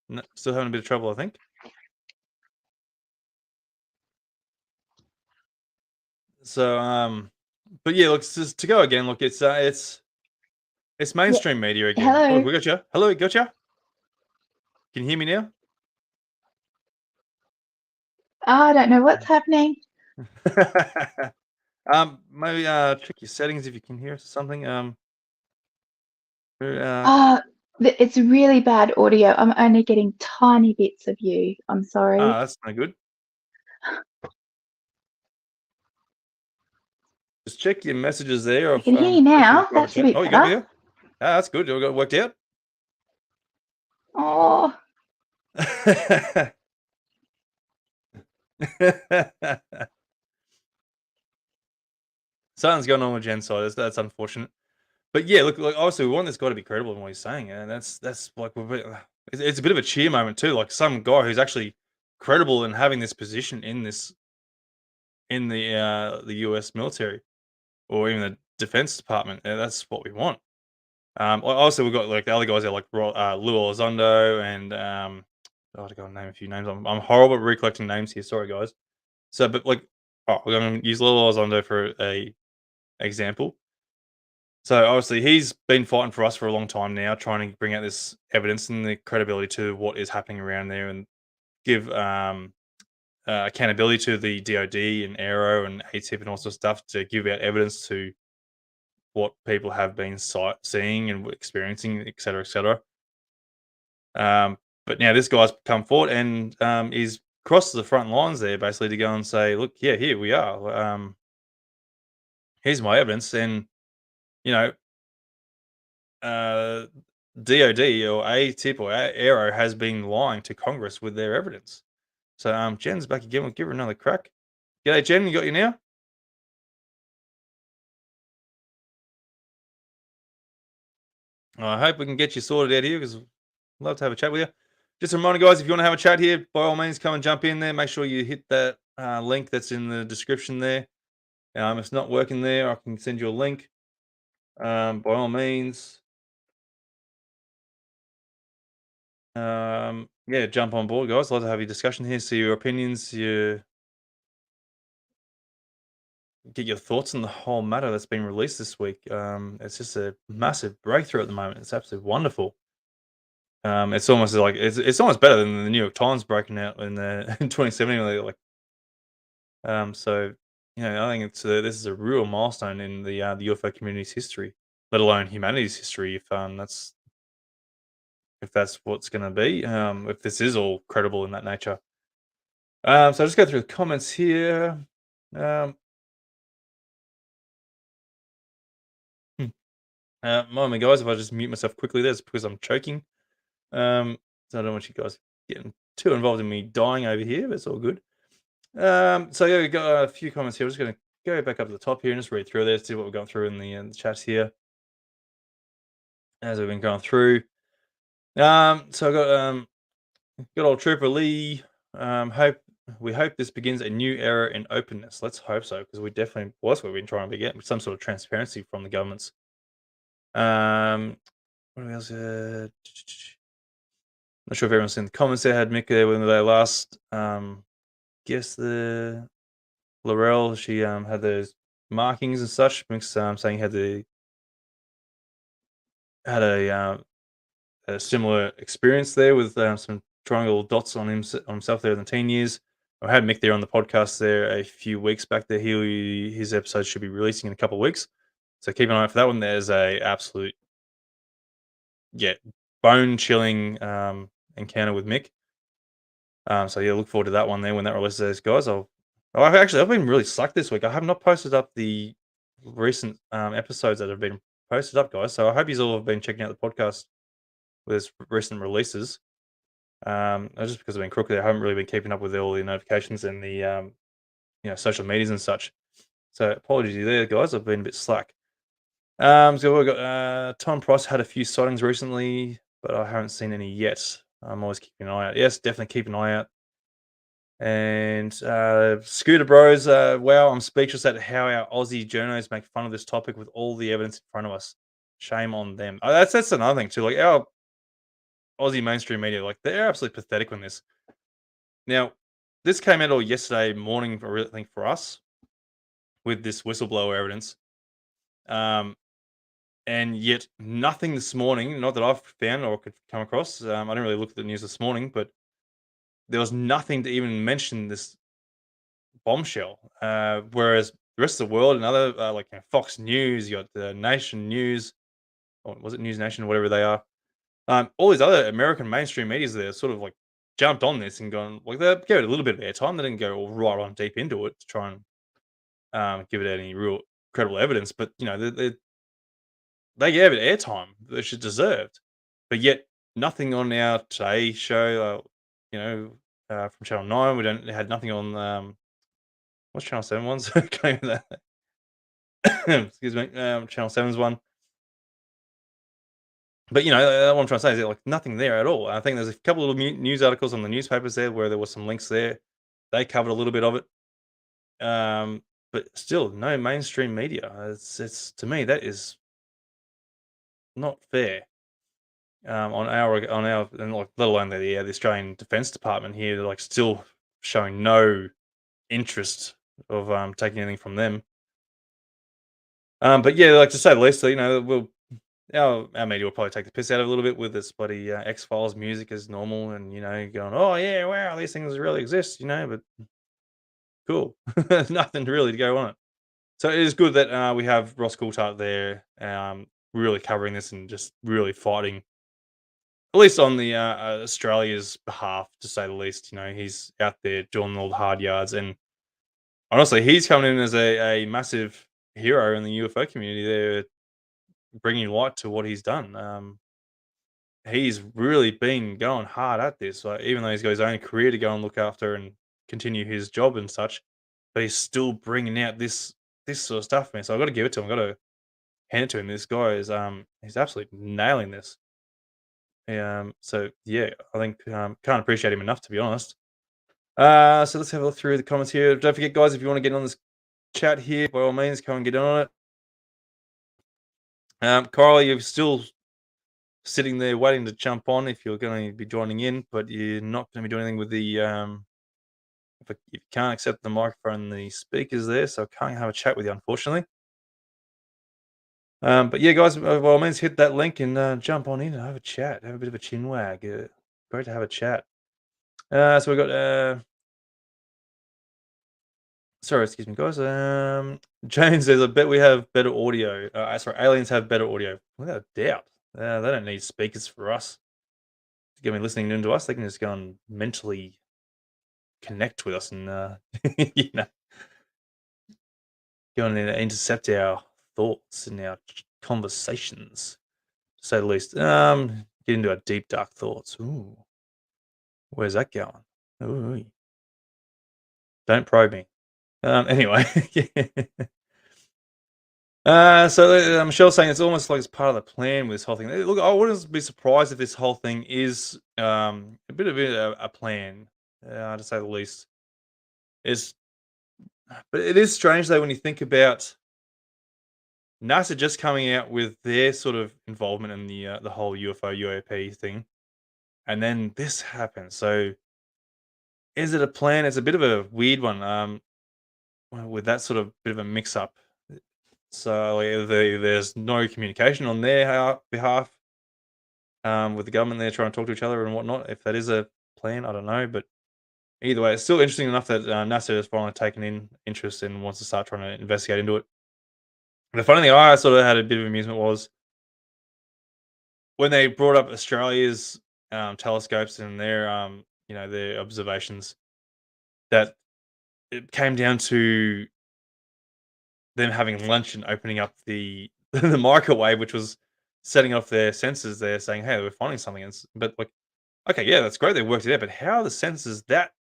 No, still having a bit of trouble, I think. So, but yeah, look, just to go again. Look, it's mainstream media again. Hello. Oh, we got you. Hello, got you. Can you hear me now? Oh, I don't know what's happening. Maybe check your settings if you can hear us or something. It's really bad audio. I'm only getting tiny bits of you. I'm sorry. That's no good. Just check your messages there. I can hear you now. That's a bit Oh, you got me better. here? That's good. You got it worked out? Oh, Something's going on with Jen's side. That's unfortunate. But yeah, look, obviously we want this guy to be credible in what he's saying, and that's like it's a bit of a cheer moment too. Like some guy who's actually credible in having this position in the U.S. military or even the Defense Department. And that's what we want. Also we've got like the other guys there, like Lou Elizondo and I gotta name a few names. I'm horrible at recollecting names here. Sorry, guys. So, but like, we're gonna use Lou Elizondo for a example. So obviously he's been fighting for us for a long time now, trying to bring out this evidence and the credibility to what is happening around there, and give accountability to the DoD and Aero and ATIP and all sorts of stuff to give out evidence to what people have been seeing and experiencing, et cetera, et cetera. But now this guy's come forward and he's crossed the front lines there basically to go and say, look, yeah, here we are. Here's my evidence. And, you know, DoD or ATIP or Aero has been lying to Congress with their evidence. So Jen's back again. We'll give her another crack. G'day, Jen. You got you now? I hope we can get you sorted out here because I'd love to have a chat with you. Just a reminder, guys, if you want to have a chat here, by all means, come and jump in there. Make sure you hit that link that's in the description there. If it's not working there, I can send you a link. By all means, yeah, jump on board, guys. I'd love to have your discussion here, see your opinions, get your thoughts on the whole matter that's been released this week. It's just a massive breakthrough at the moment. It's absolutely wonderful. It's almost like it's almost better than the New York Times breaking out in 2017. So you know, I think this is a real milestone in the UFO community's history, let alone humanity's history. If that's what's going to be, if this is all credible in that nature. So I'll just go through the comments here. Mind me, guys, if I just mute myself quickly, that's because I'm choking. So I don't want you guys getting too involved in me dying over here, but it's all good. So yeah, we've got a few comments here. I'm just going to go back up to the top here and just read through there, see what we've gone through in the chats here as we've been going through. So I got old Trooper Lee. We hope this begins a new era in openness. Let's hope so, because we definitely was what we've been trying to get, some sort of transparency from the governments. What else? Not sure if everyone's seen the comments there. Had Mick there when they last guess the Laurel. She had those markings and such. Mick's saying he had a similar experience there with some triangle dots on himself there in the teen years. I had Mick there on the podcast there a few weeks back there. His episode should be releasing in a couple of weeks. So keep an eye out for that one. There's a absolute, bone-chilling encounter with Mick. So yeah, look forward to that one there when that releases, guys. I've been really slack this week. I have not posted up the recent episodes that have been posted up, guys. So I hope you all have been checking out the podcast with its recent releases. Just because I've been crooked, I haven't really been keeping up with all the notifications and the social medias and such. So apologies there, guys. I've been a bit slack. So we've got Tom Price had a few sightings recently, but I haven't seen any yet. I'm always keeping an eye out. Yes, definitely keep an eye out. And Scooter Bros, wow, I'm speechless at how our Aussie journos make fun of this topic with all the evidence in front of us. Shame on them. That's another thing too. Like our Aussie mainstream media, like they're absolutely pathetic on this. Now, this came out all yesterday morning, I think, for us with this whistleblower evidence. And yet nothing this morning, not that I've found or could come across. I didn't really look at the news this morning, but there was nothing to even mention this bombshell. Whereas the rest of the world and other, like Fox News, you got the Nation News, or was it News Nation, whatever they are. All these other American mainstream medias there sort of like jumped on this and gone, like they gave it a little bit of airtime. They didn't go all right on deep into it to try and give it any real credible evidence. But you know, they gave it airtime which it deserved. But yet nothing on our Today show. From Channel 9, we had nothing on what's Channel 7 ones? Excuse me, Channel 7's one. But what I'm trying to say is like nothing there at all. I think there's a couple of little news articles on the newspapers there where there was some links there. They covered a little bit of it. But still, no mainstream media. It's to me that is not fair. On our and like let alone the Australian Defence Department here, they're like still showing no interest of taking anything from them. But yeah, like to say the least, our media will probably take the piss out of it a little bit with this bloody X-Files music as normal, and going, oh yeah, wow, these things really exist, but cool, nothing really to go on it. So it is good that we have Ross Coulthart there, really covering this and just really fighting, at least on the Australia's behalf, to say the least. He's out there doing all the hard yards, and honestly, he's coming in as a massive hero in the UFO community there, bringing light to what he's done. He's really been going hard at this, even though he's got his own career to go and look after and continue his job and such, but he's still bringing out this sort of stuff, man. So I've got to give it to him. I've got to hand it to him. This guy is he's absolutely nailing this. So yeah, I think can't appreciate him enough, to be honest. So let's have a look through the comments here. Don't forget, guys, if you want to get on this chat here, by all means, come and get on it. Carl, you're still sitting there waiting to jump on if you're going to be joining in, but you're not going to be doing anything with the if you can't accept the microphone and the speakers there, so I can't have a chat with you, unfortunately. But yeah, guys, by all means, hit that link and jump on in and have a chat, have a bit of a chin wag. Great to have a chat. So we've got sorry, excuse me, guys. James says, I bet we have better audio. Sorry, aliens have better audio. Without a doubt. They don't need speakers for us to get me listening in to us. They can just go and mentally connect with us and go and intercept our thoughts and our conversations, to say the least. Get into our deep, dark thoughts. Ooh. Where's that going? Ooh. Don't probe me. Anyway. So Michelle's saying it's almost like it's part of the plan with this whole thing. Look, I wouldn't be surprised if this whole thing is a bit of a plan, to say the least. But it is strange though when you think about NASA just coming out with their sort of involvement in the whole UFO UAP thing, and then this happens. So is it a plan? It's a bit of a weird one, with that sort of bit of a mix-up. So there's no communication on their behalf with the government. They're trying to talk to each other and whatnot. If that is a plan, I don't know. But either way, it's still interesting enough that NASA has finally taken in interest and wants to start trying to investigate into it. The funny thing I sort of had a bit of amusement was when they brought up Australia's telescopes and their their observations, that it came down to them having lunch and opening up the the microwave, which was setting off their sensors there, saying, "Hey, we're finding something." But like, okay, yeah, that's great. They worked it out, but how are the sensors that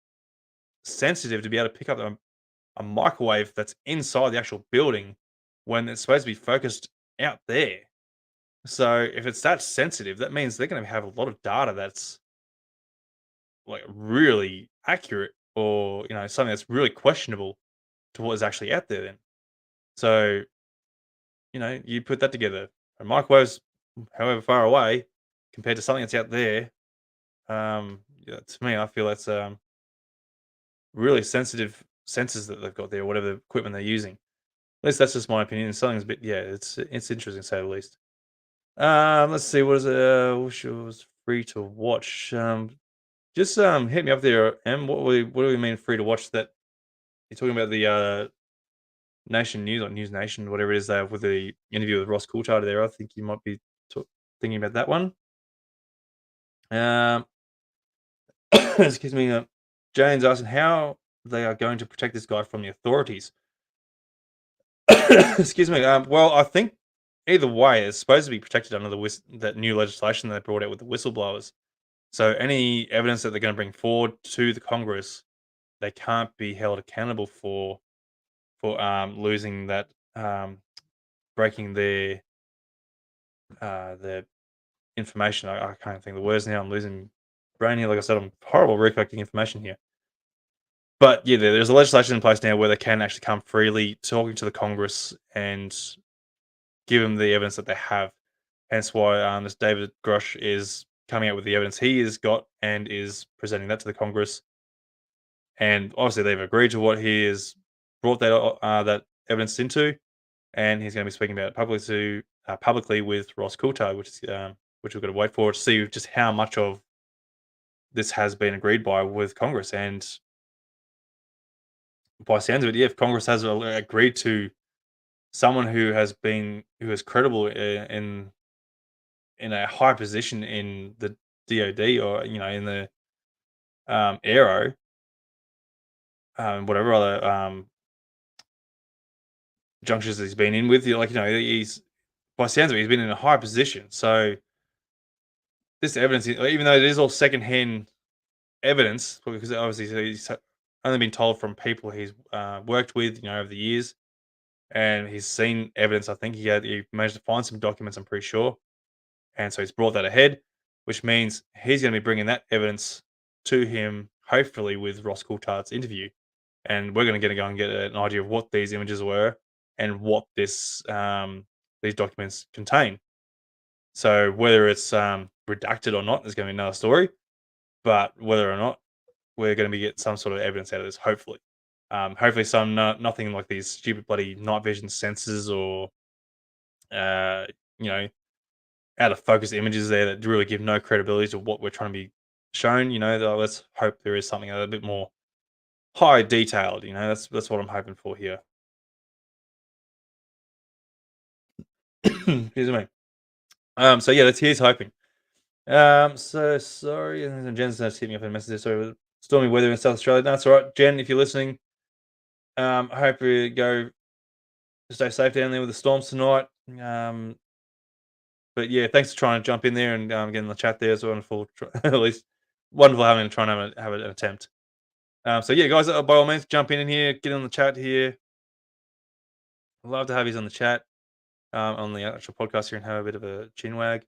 sensitive to be able to pick up a microwave that's inside the actual building when it's supposed to be focused out there. So if it's that sensitive, that means they're going to have a lot of data that's like really accurate, or something that's really questionable to what is actually out there. Then, so you put that together, a microwave's however far away compared to something that's out there. Yeah, to me, I feel that's really sensitive sensors that they've got there, whatever equipment they're using. At least that's just my opinion. Something's a bit, yeah, it's interesting to say the least. Let's see, what is it? Wish it was free to watch. Just hit me up there, Em. What do we mean free to watch? That you're talking about the Nation News or News Nation, whatever it is, there with the interview with Ross Coulthard there. I think you might be thinking about that one. Excuse me. Jane's asking how they are going to protect this guy from the authorities. Excuse me. Well, I think either way, it's supposed to be protected under that new legislation that they brought out with the whistleblowers. So any evidence that they're going to bring forward to the Congress, they can't be held accountable for losing that, breaking their information. I can't think of the words now. I'm losing brain here. Like I said, I'm horrible at recollecting information here. But yeah, there's a legislation in place now where they can actually come freely talking to the Congress and give them the evidence that they have. Hence why this David Grush is coming out with the evidence he has got and is presenting that to the Congress. And obviously they've agreed to what he has brought that evidence into, and he's going to be speaking about it publicly with Ross Coulthard, which we've got to wait for to see just how much of this has been agreed by with Congress. And by sounds of it, yeah, if Congress has agreed to someone who is credible in a high position in the DoD, or in the Aero, whatever other junctures he's been in with, he's, by sounds of it, he's been in a high position. So this evidence, even though it is all secondhand evidence, because obviously he's only been told from people he's worked with, over the years, and he's seen evidence. I think he managed to find some documents, I'm pretty sure, and so he's brought that ahead, which means he's going to be bringing that evidence to him, hopefully with Ross Coulthard's interview, and we're going to go and get an idea of what these images were and what these documents contain. So whether it's redacted or not is going to be another story, but whether or not, we're going to be getting some sort of evidence out of this, hopefully. Hopefully nothing like these stupid bloody night vision sensors or, out of focus images there that really give no credibility to what we're trying to be shown. Let's hope there is something a bit more high detailed. That's what I'm hoping for here. Excuse me. So yeah, here's hoping. So sorry, and Jen's just hitting me up in a message. Sorry, stormy weather in South Australia. No, that's all right, Jen. If you're listening, I hope you stay safe down there with the storms tonight. But yeah, thanks for trying to jump in there and get in the chat there. It's wonderful, at least wonderful having to try and have an attempt. So yeah, guys, by all means, jump in here, get on the chat here. I'd love to have you on the chat on the actual podcast here and have a bit of a chin wag.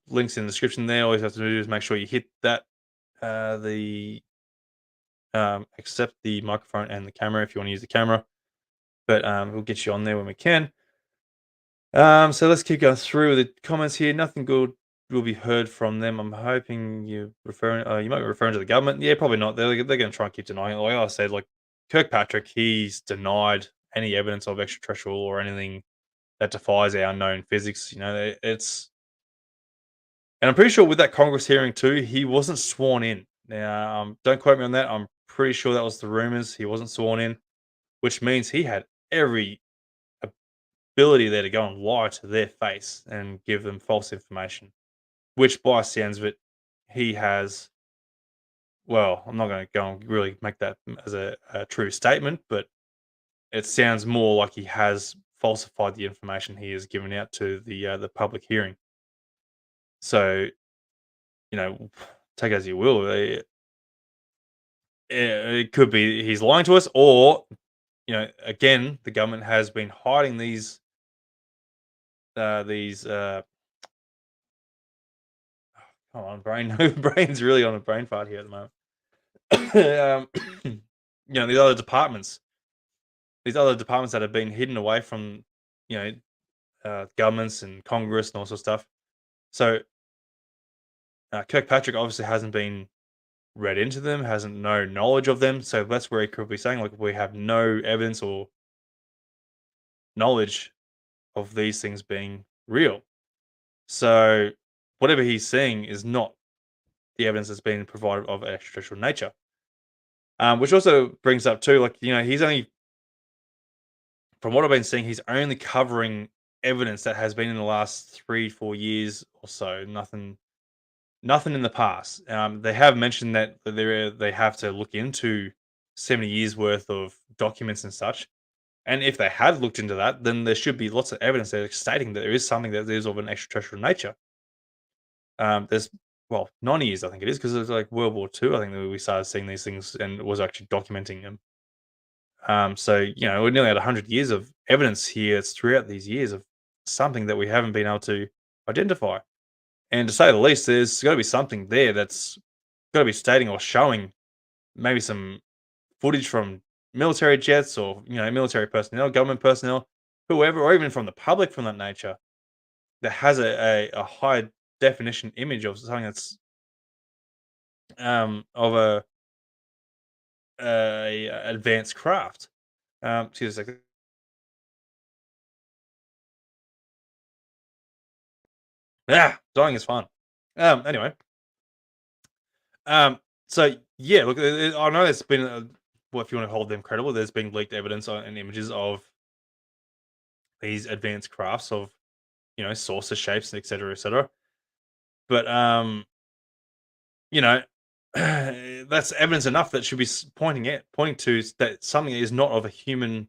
Links in the description there. All you have to do is make sure you hit that accept the microphone and the camera if you want to use the camera. But we'll get you on there when we can. So let's keep going through the comments here. Nothing good will be heard from them. I'm hoping you might be referring to the government. Yeah, probably not. They're going to try and keep denying it. Like I said, like Kirkpatrick, he's denied any evidence of extraterrestrial or anything that defies our known physics. And I'm pretty sure with that Congress hearing too, he wasn't sworn in. Now, don't quote me on that. I'm pretty sure that was the rumors. He wasn't sworn in, which means he had every ability there to go and lie to their face and give them false information, which by sounds of it, he has. Well, I'm not going to go and really make that as a true statement, but it sounds more like he has falsified the information he has given out to the public hearing. So, take it as you will. It could be he's lying to us, or again, the government has been hiding these these. Come on, brain. Brain's really on a brain fart here at the moment. These other departments. These other departments that have been hidden away from, governments and Congress and all sorts of stuff. So Kirkpatrick obviously hasn't been read into them, hasn't no knowledge of them. So that's where he could be saying, like, we have no evidence or knowledge of these things being real. So whatever he's seeing is not the evidence that's been provided of extraterrestrial nature. Which also brings up too, like, he's only, from what I've been seeing, he's only covering evidence that has been in the last 3-4 years or so. Nothing in the past. They have mentioned that they have to look into 70 years worth of documents and such. And if they had looked into that, then there should be lots of evidence there stating that there is something that is of an extraterrestrial nature. There's 90 years, I think it is, because it was like World War II. I think that we started seeing these things and was actually documenting them. So we're nearly at 100 years of evidence here. It's throughout these years of something that we haven't been able to identify. And to say the least, there's got to be something there that's got to be stating or showing maybe some footage from military jets or military personnel, government personnel, whoever, or even from the public from that nature, that has a high definition image of something that's of a advanced craft. Excuse me a second. Dying is fun. Anyway. So yeah, look, I know there's been, if you want to hold them credible, there's been leaked evidence and images of these advanced crafts of, saucer shapes, etc., etc. But that's evidence enough that should be pointing to that something is not of a human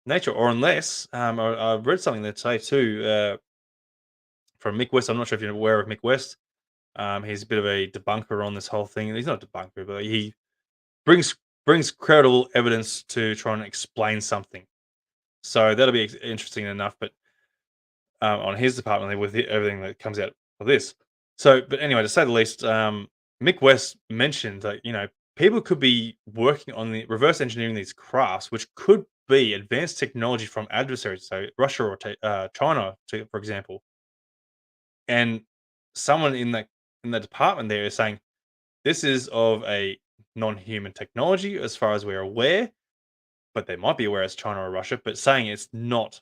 nature, or unless I've read something that say too from Mick West. I'm not sure if you're aware of Mick West. He's a bit of a debunker on this whole thing. He's not a debunker, but he brings credible evidence to try and explain something. So that'll be interesting enough. But on his department, with everything that comes out of this. So, but anyway, to say the least, Mick West mentioned that people could be working on the reverse engineering these crafts, which could be advanced technology from adversaries, so Russia or China, for example. And someone in the department there is saying this is of a non-human technology as far as we're aware, but they might be aware as China or Russia, but saying it's not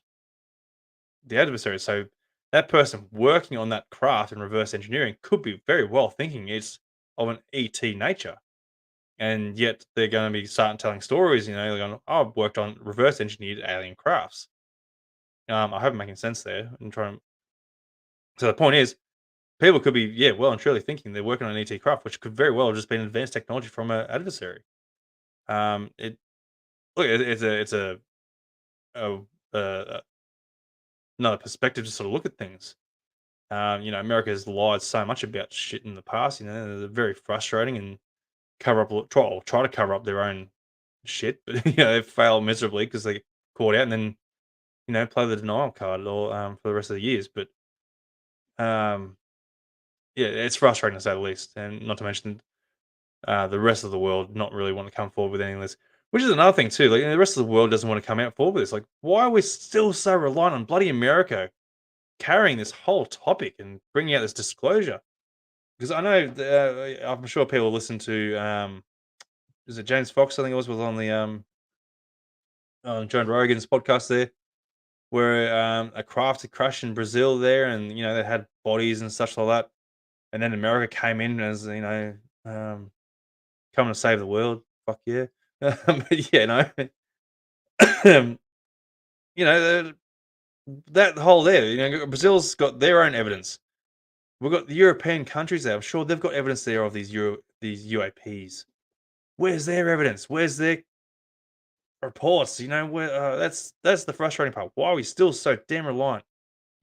the adversary. So that person working on that craft and reverse engineering could be very well thinking it's of an ET nature. And yet they're going to be starting telling stories, they're going, I've worked on reverse engineered alien crafts. I hope I'm making sense there and trying. So the point is, people could be, well and truly thinking they're working on an ET craft, which could very well have just been advanced technology from an adversary. It's another perspective to sort of look at things. America has lied so much about shit in the past. They're very frustrating and try to cover up their own shit, but they fail miserably because they get caught out and then play the denial card or for the rest of the years. But it's frustrating to say the least, and not to mention the rest of the world not really want to come forward with any of this, which is another thing too. Like, the rest of the world doesn't want to come out forward with this. Like, why are we still so reliant on bloody America carrying this whole topic and bringing out this disclosure? Because I know I'm sure people listen to is it James Fox? I think it was on the on Joe Rogan's podcast there, where a craft had crashed in Brazil there, and they had bodies and such like that, and then America came in as coming to save the world. Fuck yeah, but that whole there, Brazil's got their own evidence. We've got the European countries there. I'm sure they've got evidence there of these UAPs. Where's their evidence? Where's their reports? Where that's the frustrating part. Why are we still so damn reliant?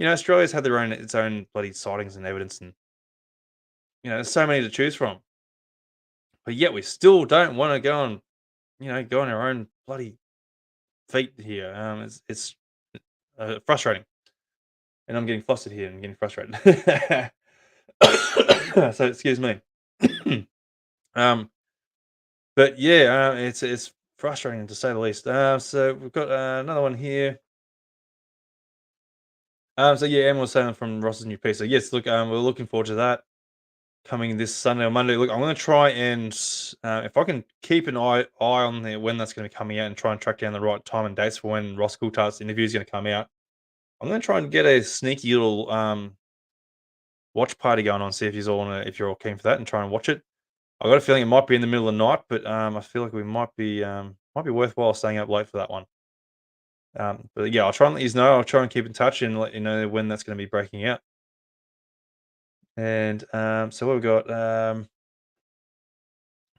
Australia's had its own bloody sightings and evidence, and there's so many to choose from. But yet we still don't want to go on our own bloody feet here. It's frustrating. and I'm getting flustered here and getting frustrated. So excuse me. But yeah, it's frustrating to say the least. So we've got another one here. So yeah, Emma was saying from Ross's new piece. So yes, look, we're looking forward to that coming this Sunday or Monday. Look, I'm going to try and if I can keep an eye on there when that's going to be coming out and try and track down the right time and dates for when Ross Coulthard's interview is going to come out. I'm going to try and get a sneaky little watch party going on. See if you're all keen for that and try and watch it. I got a feeling it might be in the middle of the night, but I feel like we might be worthwhile staying up late for that one. But yeah, I'll try and let you know. I'll try and keep in touch and let you know when that's going to be breaking out. And so what we've got,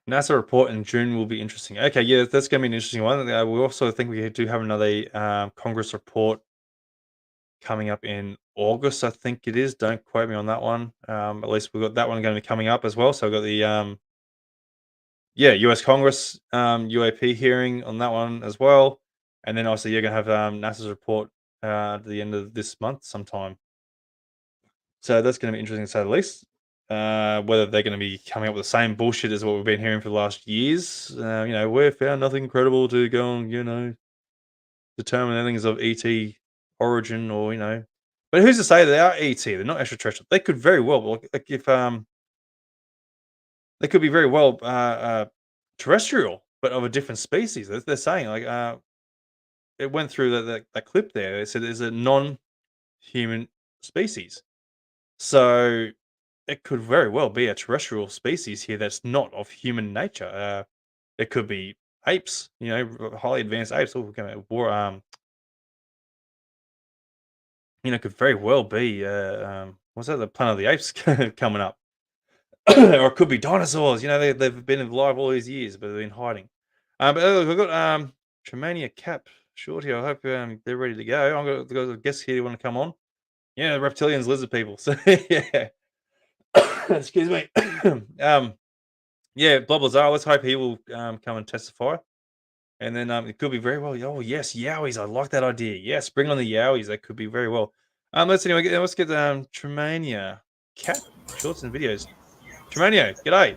NASA report in June will be interesting. Okay, yeah, that's going to be an interesting one. We also think we do have another Congress report coming up in August, I think it is. Don't quote me on that one. At least we've got that one going to be coming up as well. So we've got the US Congress UAP hearing on that one as well. And then also you're going to have NASA's report at the end of this month sometime. So that's going to be interesting to say the least. Whether they're going to be coming up with the same bullshit as what we've been hearing for the last years. We've found nothing credible to go and, determine anything of ET origin or, But who's to say they are ET? They're not extraterrestrial. They could very well, like if they could be very well terrestrial, but of a different species. They're saying like it went through that clip there. They said it's a non-human species, so it could very well be a terrestrial species here that's not of human nature. It could be apes, highly advanced apes. Could very well be what's that? The Planet of the Apes coming up. Or it could be dinosaurs. They've been alive all these years, but they've been hiding. But we've got Tremania Cap short here. I hope they're ready to go. I've got a guest here who want to come on. Yeah, the reptilians, lizard people. So yeah. Excuse me. Yeah, Bob Lazar. Let's hope he will come and testify. And then it could be very well. Oh yes, Yowies. I like that idea. Yes, bring on the Yowies. That could be very well. Let's get Tremania Cap shorts and videos. Tremania, g'day.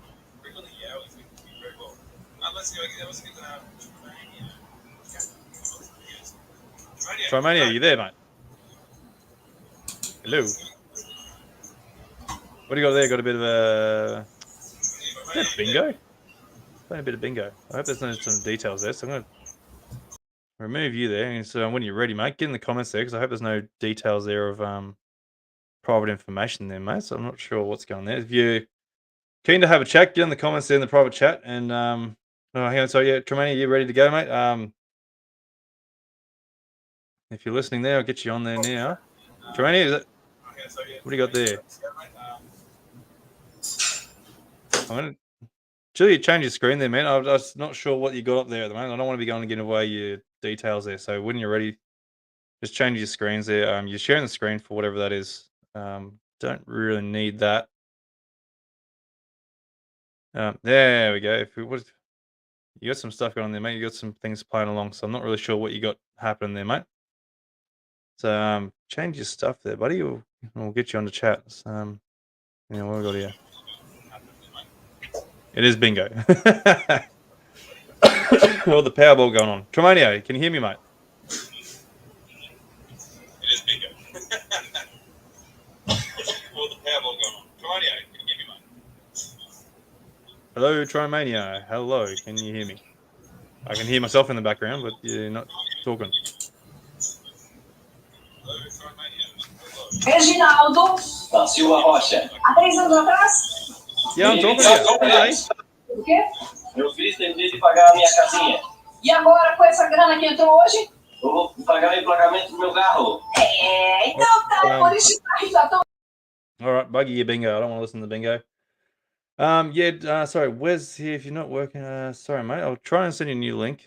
Tremania, you there, mate? Hello. What do you got there? Got a bit of a bingo? Playing a bit of bingo. I hope there's some details there. So I'm going to remove you there. And so when you're ready, mate, get in the comments there because I hope there's no details there of private information there, mate. So I'm not sure what's going on there. If you're keen to have a chat, get in the comments there in the private chat. And hang on. So yeah, Tremania, you ready to go, mate? If you're listening there, I'll get you on there now. Tremania, is it? What do you got there? I'm going to Julia, change your screen there, man. I'm just not sure what you got up there at the moment. I don't want to be going to give away your details there. So when you're ready, just change your screens there. You're sharing the screen for whatever that is. Don't really need that. There we go. You got some stuff going on there, mate. You got some things playing along. So I'm not really sure what you got happening there, mate. So change your stuff there, buddy. We'll get you on the chat. What we got here? It is bingo. All the Powerball going on. Tremania, can you hear me, mate? It is bingo. All the Powerball going on. Tremania, can you hear me, mate? Hello, Tremania. Hello, can you hear me? I can hear myself in the background, but you're not talking. Hello, Tremania. Reginaldo da Silva Rocha. Há 3 anos atrás. Yeah, I'm talking to you. O quê? Eu fiz dever de pagar a minha casinha. E agora, com essa grana que entrou hoje? Eu vou pagar o emplacamento do meu carro. Então tá, por isso já tô... All right, buggy your bingo. I don't want to listen to bingo. Sorry, Wes here. If you're not working, sorry, mate. I'll try and send you a new link.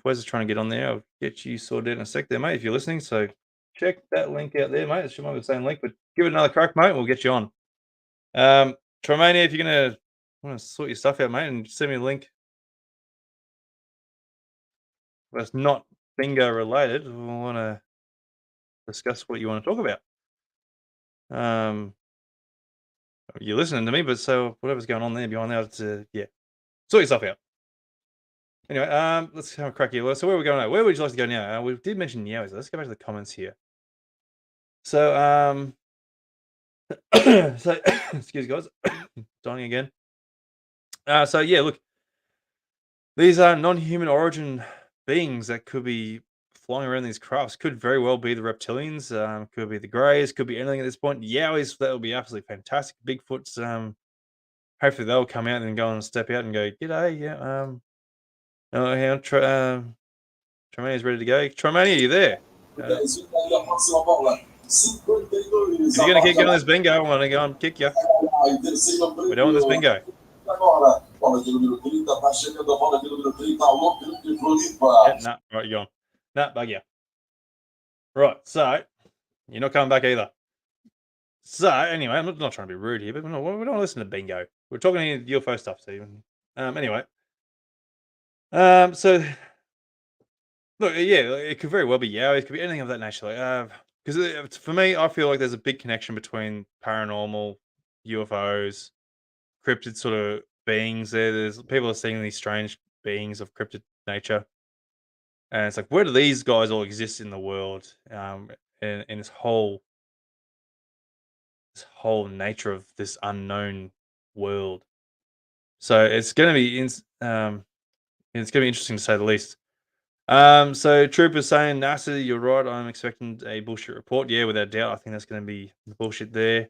Wes is trying to get on there. I'll get you sorted in a sec there, mate, if you're listening. So check that link out there, mate. It might be the same link, but give it another crack, mate. We'll get you on. Tremania, if you're gonna want to sort your stuff out, mate, and send me a link that's not bingo related, we want to discuss what you want to talk about. You're listening to me, but so whatever's going on there behind that, yeah, sort yourself out. Anyway, let's have a crack here. So where are we going now? Where would you like to go now? We did mention Yowies. Let's go back to the comments here. So, so excuse guys, dying again. So yeah, look, these are non-human origin beings that could be flying around these crafts. Could very well be the reptilians. Could be the greys. Could be anything at this point. Yowies, that would be absolutely fantastic. Bigfoots. Hopefully they'll come out and go and step out and go, "G'day, yeah." Tremania's ready to go. Tremania, are you there? If you're going to keep going this bingo, I'm going to go and kick you. We don't want this bingo. Nah, right, you're gone. Nah, bug you. Right, so you're not coming back either. So anyway, I'm not trying to be rude here, but we don't listen to bingo. We're talking UFO stuff, Stephen. Anyway. So look, yeah, it could very well be Yowie. It could be anything of that nature. Like, because for me, I feel like there's a big connection between paranormal, UFOs, cryptid sort of beings. There's people are seeing these strange beings of cryptid nature, and it's like, where do these guys all exist in the world? In this whole nature of this unknown world. So it's going to be interesting to say the least. So Trooper's saying, NASA, you're right. I'm expecting a bullshit report. Yeah, without doubt. I think that's going to be the bullshit there.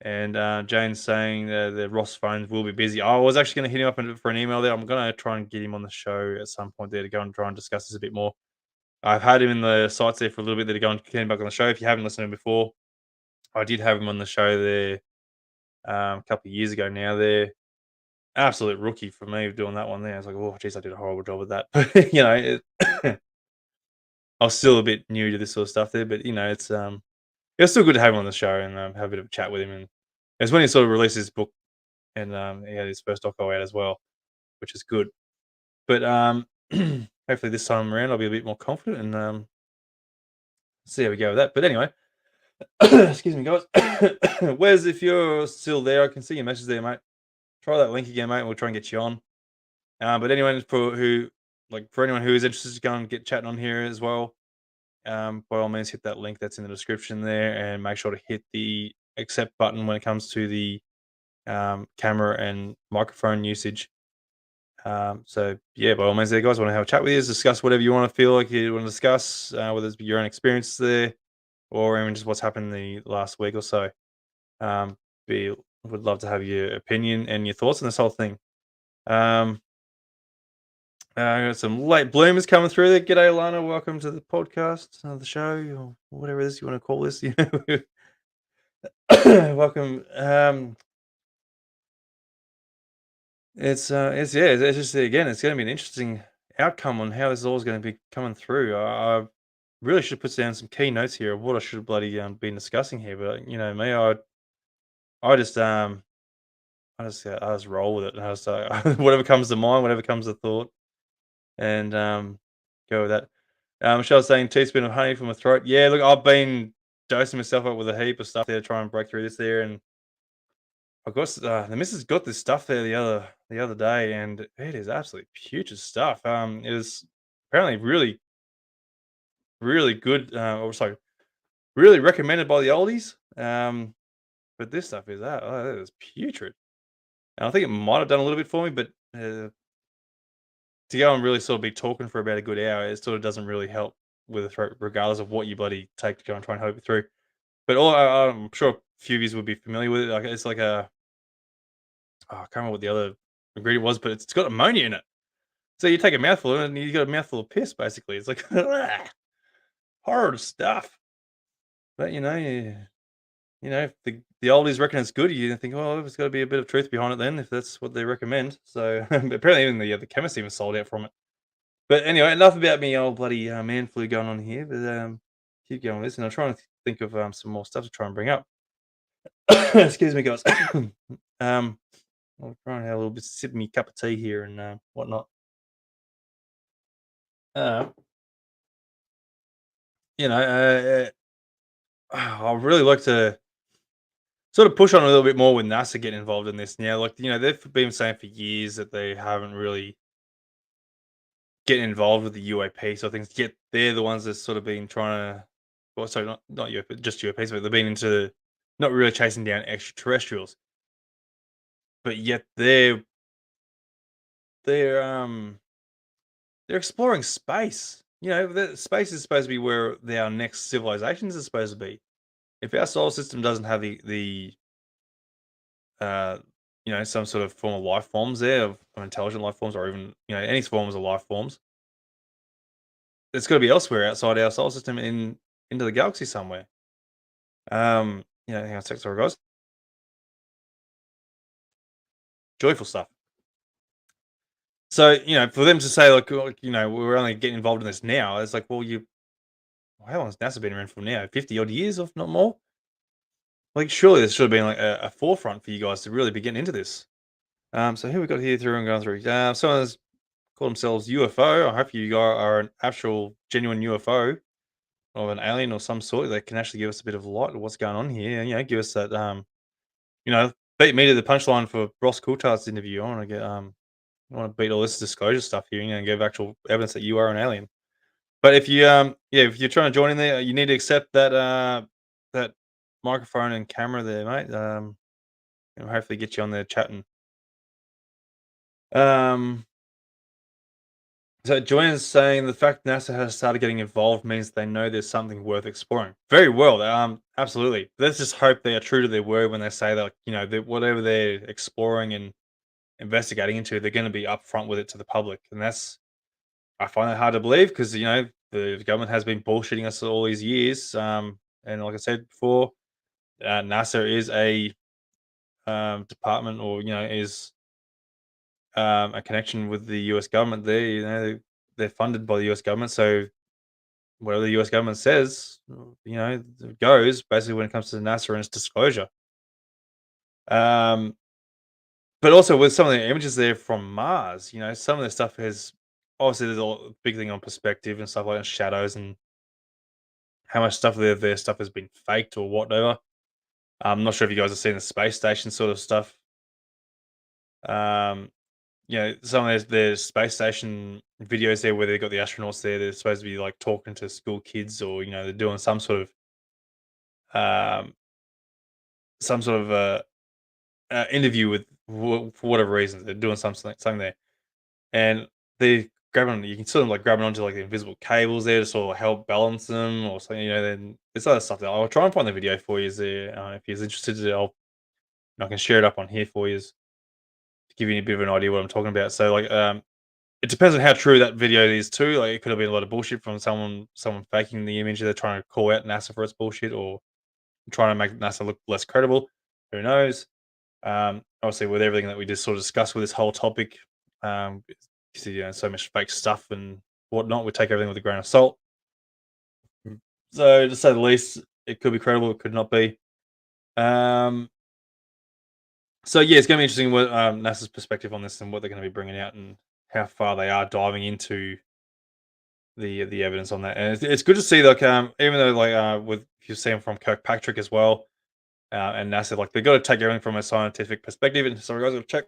And Jane's saying the Ross phones will be busy. I was actually going to hit him up for an email there. I'm going to try and get him on the show at some point there to go and try and discuss this a bit more. I've had him in the sites there for a little bit there to go and get him back on the show. If you haven't listened to him before, I did have him on the show there a couple of years ago now there. Absolute rookie for me doing that one there. I was like, oh, geez, I did a horrible job with that. But, you know, I was still a bit new to this sort of stuff there. But, you know, it's still good to have him on the show and have a bit of a chat with him. And it's when he sort of released his book and he had his first doco out as well, which is good. But hopefully this time around I'll be a bit more confident and see how we go with that. But anyway, excuse me, guys. Wes, if you're still there, I can see your message there, mate. Try that link again, mate, and we'll try and get you on. But anyone for anyone who is interested to go and get chatting on here as well, by all means hit that link that's in the description there and make sure to hit the accept button when it comes to the camera and microphone usage. So yeah, by all means there, guys, want to have a chat with you, discuss whatever you want to feel like you want to discuss, whether it's your own experience there or even just what's happened the last week or so. Would love to have your opinion and your thoughts on this whole thing. I got some late bloomers coming through there. G'day, Lana. Welcome to the podcast, the show, or whatever it is you want to call this. You know, welcome. It's just again, it's going to be an interesting outcome on how this is all going to be coming through. I really should put down some key notes here of what I should have bloody been discussing here, but you know me, I just roll with it. And I just whatever comes to mind, whatever comes to thought, and go with that. Michelle's saying teaspoon of honey from my throat. Yeah, look, I've been dosing myself up with a heap of stuff there to try and break through this there, and I got the missus got this stuff there the other day, and it is absolutely putrid stuff. It is apparently really, really good. Really recommended by the oldies. But this stuff is that is putrid. And I think it might have done a little bit for me, but to go and really sort of be talking for about a good hour, it sort of doesn't really help with the throat, regardless of what you bloody take to go and try and help it through. But I'm sure a few of you would be familiar with it. Like it's like I can't remember what the other ingredient was, but it's got ammonia in it. So you take a mouthful and you got a mouthful of piss, basically. It's like horrible stuff. But you know, if the oldies reckon it's good, you think, well, there's got to be a bit of truth behind it then, if that's what they recommend. So apparently even the chemist even sold out from it. But anyway, enough about me old bloody man flu going on here. But keep going with this, and I'm trying to think of some more stuff to try and bring up. Excuse me, guys. I'll try and have a little bit sip of me cup of tea here and whatnot. I really like to sort of push on a little bit more with NASA getting involved in this now. Like, they've been saying for years that they haven't really getting involved with the UAP sort of things. Yet they're the ones that's sort of been trying to, well, sorry, not UAP, just UAPs, but they've been into not really chasing down extraterrestrials. But yet they're exploring space. Space is supposed to be where our next civilizations are supposed to be. If our solar system doesn't have the some sort of form of life forms there, of intelligent life forms, or even any forms of life forms, it's got to be elsewhere outside our solar system into the galaxy somewhere. Hang on a sec, sorry guys. Joyful stuff. So, for them to say, like, we're only getting involved in this now, it's like, well, how long has NASA been around for now? 50 odd years, if not more? Like, surely this should have been like a forefront for you guys to really be getting into this. So here we got here through and going through. Someone has called themselves UFO. I hope you guys are an actual, genuine UFO of an alien or some sort that can actually give us a bit of light of what's going on here. Give us that, beat me to the punchline for Ross Coulthardt's interview. I want to beat all this disclosure stuff here, and give actual evidence that you are an alien. But if you, if you're trying to join in there, you need to accept that that microphone and camera there, mate. Hopefully get you on there chatting. So Joanne's saying the fact NASA has started getting involved means they know there's something worth exploring. Very well. Absolutely. Let's just hope they are true to their word when they say that, that whatever they're exploring and investigating into, they're going to be upfront with it to the public. And I find that hard to believe because, the government has been bullshitting us all these years. And like I said before, NASA is a department, or, is a connection with the US government. They're funded by the US government. So whatever the US government says, it goes basically when it comes to NASA and its disclosure. But also with some of the images there from Mars, some of the stuff has obviously there's a big thing on perspective and stuff like that, shadows, and how much stuff their stuff has been faked or whatever. I'm not sure if you guys have seen the space station sort of stuff. Some of their space station videos there where they've got the astronauts there, they're supposed to be like talking to school kids, or they're doing some sort of interview with for whatever reason they're doing something there, and they you can sort of like grabbing onto like the invisible cables there to sort of help balance them or something. Then there's other stuff there. I'll try and find the video for you there if you're interested. I can share it up on here for you to give you a bit of an idea what I'm talking about. So like it depends on how true that video is too. Like it could have been a lot of bullshit from someone faking the image. They're trying to call out NASA for its bullshit, or trying to make NASA look less credible. Who knows? Obviously, with everything that we just sort of discussed with this whole topic, so much fake stuff and whatnot, we take everything with a grain of salt. So to say the least, it could be credible, it could not be. So yeah, it's going to be interesting what NASA's perspective on this and what they're going to be bringing out and how far they are diving into the evidence on that. And it's good to see, like, even though like with you're seeing from Kirkpatrick as well, and NASA, like they've got to take everything from a scientific perspective. And sorry guys, I'll check.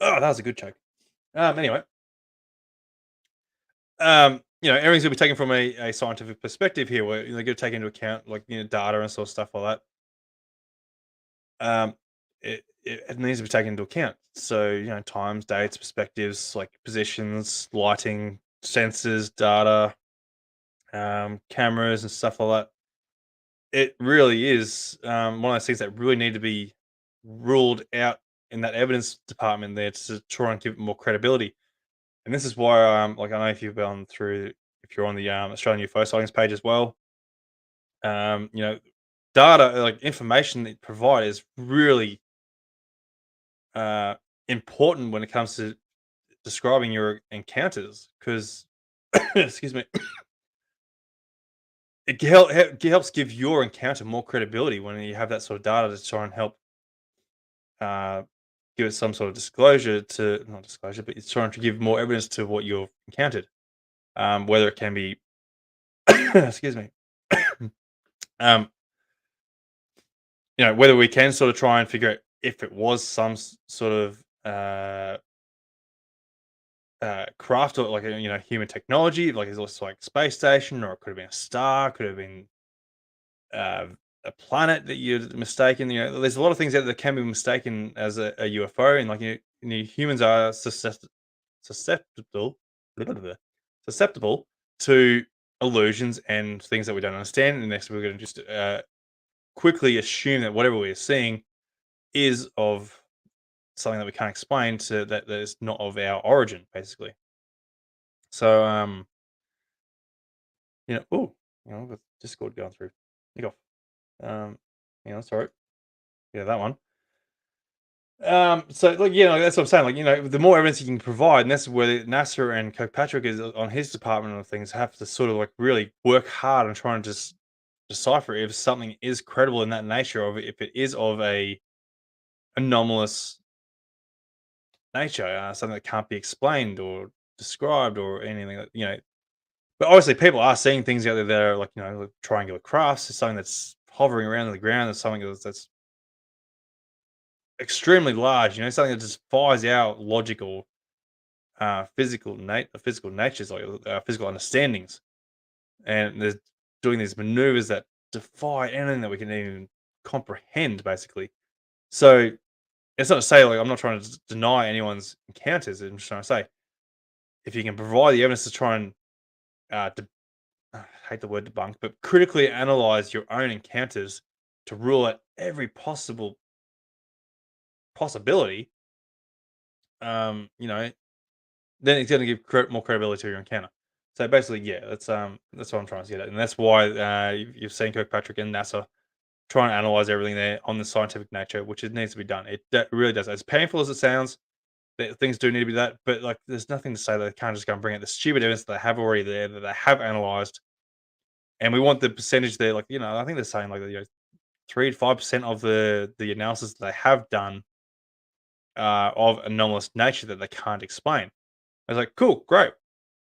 Oh, that was a good check. Anyway, everything's gonna be taken from a scientific perspective here, where they're gonna take into account like data and sort of stuff like that. It needs to be taken into account. So times, dates, perspectives, like positions, lighting, sensors, data, cameras, and stuff like that. It really is one of those things that really need to be ruled out in that evidence department there to try and give it more credibility. And this is why, like I know if you've gone through, if you're on the Australian UFO sightings page as well, data, like information that you provide is really important when it comes to describing your encounters, because excuse me, it helps give your encounter more credibility when you have that sort of data to try and help give it some sort of disclosure to, not disclosure, but it's trying to give more evidence to what you've encountered. whether it can be, excuse me, whether we can sort of try and figure out if it was some sort of craft or like human technology, like it's like space station, or it could have been a star, could have been a planet that you're mistaken. There's a lot of things that can be mistaken as a UFO, and like humans are susceptible to illusions and things that we don't understand. And next, we're going to just quickly assume that whatever we're seeing is of something that we can't explain, to that is not of our origin, basically. So with Discord going through. Nick off. Sorry. Yeah, that one. So that's what I'm saying. Like, the more evidence you can provide, and that's where NASA and Kirkpatrick is on his department of things, have to sort of like really work hard on trying to just decipher if something is credible in that nature, or if it is of a anomalous nature, something that can't be explained or described or anything like. But obviously, people are seeing things out there that are like like triangular crafts. It's something that's hovering around on the ground. There's something that's extremely large. Something that just defies our logical, physical natures, like physical understandings, and they're doing these maneuvers that defy anything that we can even comprehend, basically. So it's not to say, like, I'm not trying to deny anyone's encounters. I'm just trying to say, if you can provide the evidence to try and I hate the word debunk, but critically analyze your own encounters to rule out every possible possibility, then it's going to give more credibility to your encounter. So basically, yeah, that's what I'm trying to get at, and that's why you've seen Kirkpatrick and NASA try and analyze everything there on the scientific nature, which it needs to be done. It really does. As painful as it sounds, that things do need to be that, but like, there's nothing to say that they can't just go and bring out the stupid evidence that they have already there, that they have analyzed, and we want the percentage there. Like, I think they're saying like 3 to 5% of the analysis that they have done of anomalous nature that they can't explain. I was like, cool, great,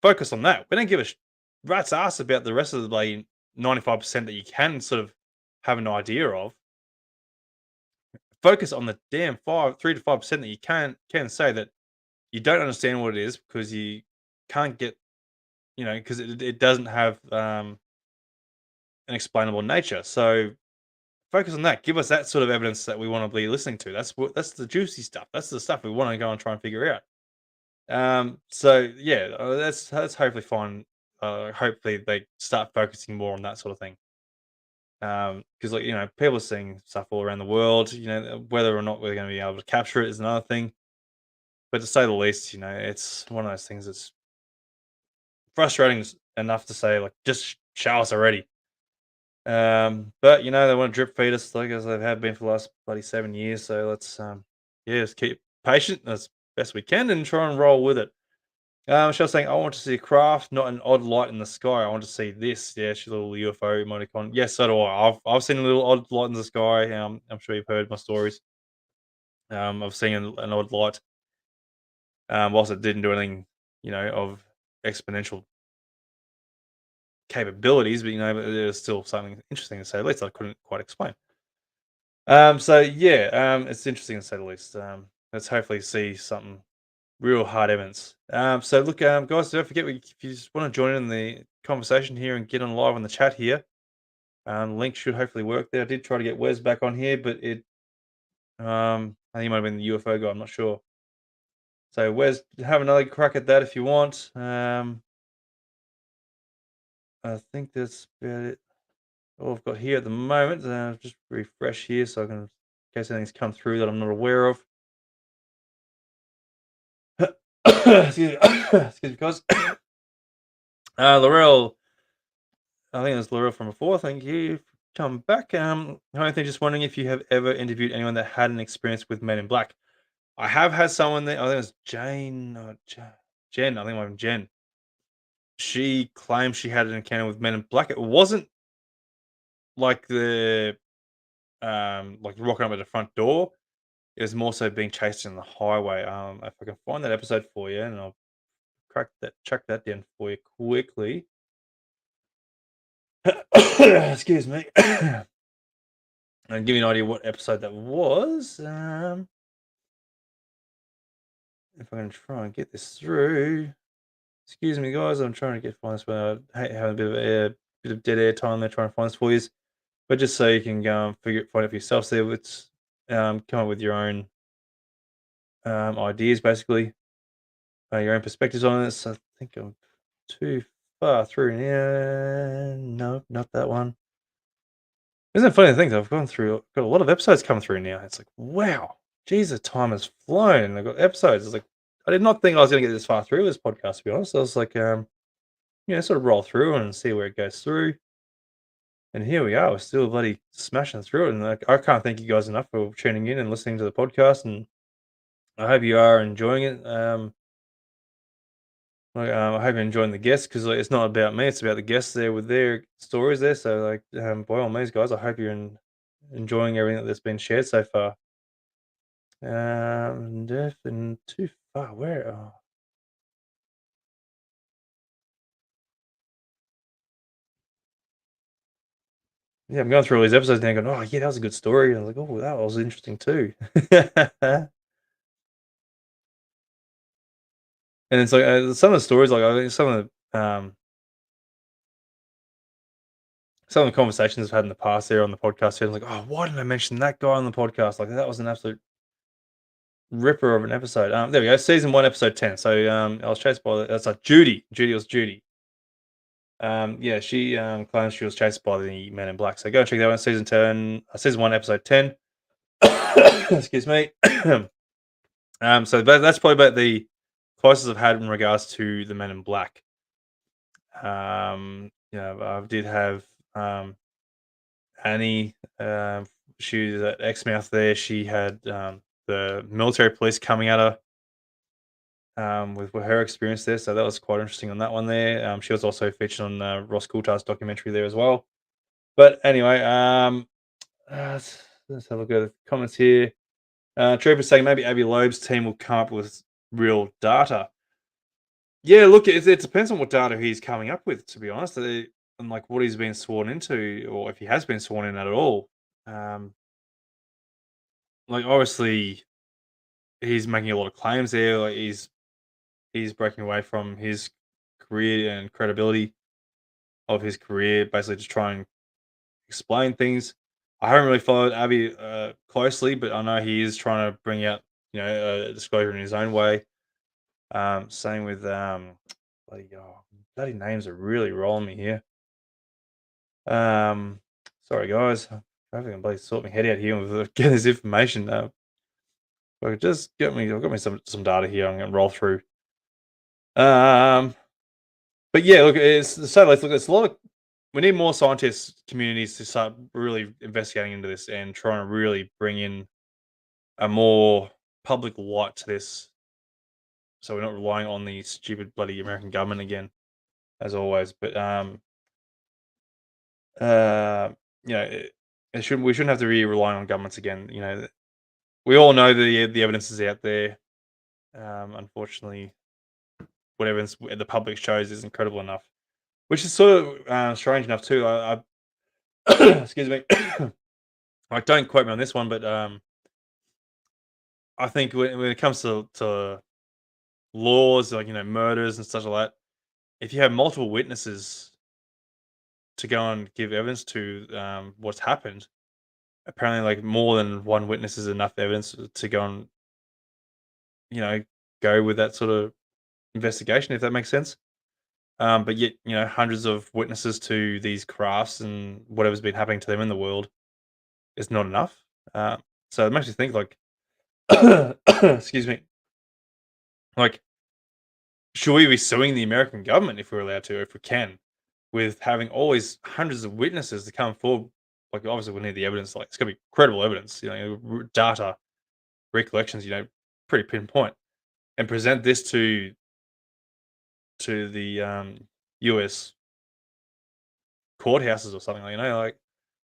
focus on that. We don't give a rat's ass about the rest of the like 95% that you can sort of have an idea of. Focus on the damn 3 to 5% that you can say that you don't understand what it is, because you can't get, because it doesn't have an explainable nature. So focus on that. Give us that sort of evidence that we want to be listening to. That's the juicy stuff. That's the stuff we want to go and try and figure out. So yeah, that's hopefully fine. Hopefully they start focusing more on that sort of thing. Because people are seeing stuff all around the world. Whether or not we're going to be able to capture it is another thing. But to say the least, it's one of those things that's frustrating enough to say, like, just show us already. But they want to drip feed us, like as they have been for the last bloody 7 years. So let's just keep patient as best we can and try and roll with it. Michelle's saying, I want to see a craft, not an odd light in the sky. I want to see this. Yeah, she's a little UFO emoticon. Yes, so do I. I've seen a little odd light in the sky. I'm sure you've heard my stories. I've seen an odd light. Whilst it didn't do anything, of exponential capabilities, but there's still something interesting to say. At least I couldn't quite explain. So yeah, it's interesting to say the least. Let's hopefully see something real hard evidence. So look, guys, don't forget, if you just want to join in the conversation here and get on live on the chat here, link should hopefully work there. I did try to get Wes back on here, but it, I think he might have been the UFO guy. I'm not sure. So Wes, have another crack at that if you want. I think that's about it. All I've got here at the moment. Just refresh here so I can, in case anything's come through that I'm not aware of. Excuse me, guys. Laurel, I think it's Laurel from before. Thank you. Come back. I think just wondering if you have ever interviewed anyone that had an experience with Men in Black. I have had someone there. I think it was Jane or Jen. I think it was Jen. She claimed she had an encounter with Men in Black. It wasn't like the like rocking up at the front door. It was more so being chased in the highway. If I can find that episode for you, and I'll track that down for you quickly. Excuse me. And give you an idea what episode that was. If I can try and get this through. Excuse me, guys. I'm trying to find this, but I hate having a bit of dead air time there trying to find this for you. But just so you can go and find it for yourself. So it's come up with your own ideas, basically, your own perspectives on this. I think I'm too far through now. No, not that one. Isn't it funny to think that I've got a lot of episodes coming through now. It's like, wow, Jesus, time has flown. I've got episodes. It's like, I did not think I was going to get this far through this podcast, to be honest. I was like, sort of roll through and see where it goes through. And here we are. We're still bloody smashing through it. And I can't thank you guys enough for tuning in and listening to the podcast. And I hope you are enjoying it. I hope you're enjoying the guests, because it's not about me. It's about the guests there with their stories there. So, by all means, guys, I hope you're enjoying everything that's been shared so far. Deaf and too far. Where? Oh. Yeah, I'm going through all these episodes now going, oh, yeah, that was a good story. And I was like, oh, that was interesting too. And it's like some of the stories, I think some of the conversations I've had in the past there on the podcast, I was like, oh, why didn't I mention that guy on the podcast? Like, that was an absolute ripper of an episode. There we go, season 1, episode 10. So I was chased by that's like Judy. Judy was Judy. Yeah, she claims she was chased by the Men in Black. So go and check that one. Season 1, episode 10. Excuse me. So that's probably about the closest I've had in regards to the Men in Black. I did have Annie. She was at Exmouth there. She had the military police coming at her with her experience there. So that was quite interesting on that one there. She was also featured on Ross Coulthard's documentary there as well. But anyway, let's have a look at the comments here. Trooper saying maybe Avi Loeb's team will come up with real data. Yeah, look, it depends on what data he's coming up with, to be honest, and like what he's been sworn into, or if he has been sworn in at all. Like obviously, he's making a lot of claims there. Like he's breaking away from his career and credibility of his career, basically just trying to explain things. I haven't really followed Avi closely, but I know he is trying to bring out, a disclosure in his own way. Same with bloody names are really rolling me here. Sorry guys, I'm having to bloody sort my head out here with getting this information. If I could just I've got me some data here. I'm gonna roll through. But yeah, look, it's a lot of. We need more scientist communities to start really investigating into this and trying to really bring in a more public light to this, so we're not relying on the stupid bloody American government again, as always. But we shouldn't have to really rely on governments again. We all know the evidence is out there. Unfortunately, what evidence the public shows isn't credible enough, which is sort of strange enough too. I excuse me. Like, don't quote me on this one, but I think when it comes to laws, like murders and stuff like that, if you have multiple witnesses to go and give evidence to what's happened, apparently like more than one witness is enough evidence to go and go with that sort of investigation, if that makes sense. But yet hundreds of witnesses to these crafts and whatever's been happening to them in the world is not enough. So it makes me think, like, excuse me, like, should we be suing the American government if we're allowed to, if we can, with having always hundreds of witnesses to come forward? Like, obviously we need the evidence. Like, it's gonna be credible evidence, data, recollections, pretty pinpoint, and present this to the US courthouses or something,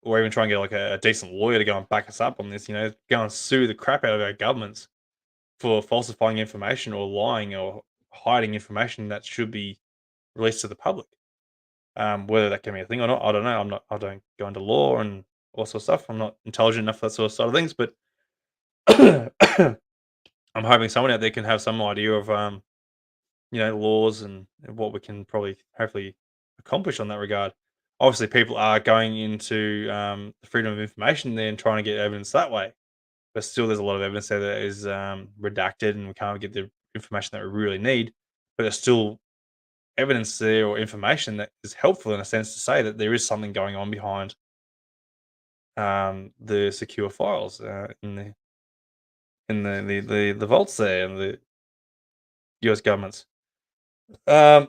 or even try and get like a decent lawyer to go and back us up on this. Go and sue the crap out of our governments for falsifying information or lying or hiding information that should be released to the public. Whether that can be a thing or not, I don't know. I don't go into law and all sorts of stuff. I'm not intelligent enough for that sort of side of things, but I'm hoping someone out there can have some idea of laws and what we can probably hopefully accomplish on that regard. Obviously, people are going into the freedom of information there and trying to get evidence that way, but still, there's a lot of evidence there that is redacted, and we can't get the information that we really need. But there's still evidence there or information that is helpful in a sense to say that there is something going on behind the secure files in the vaults there and the US governments. So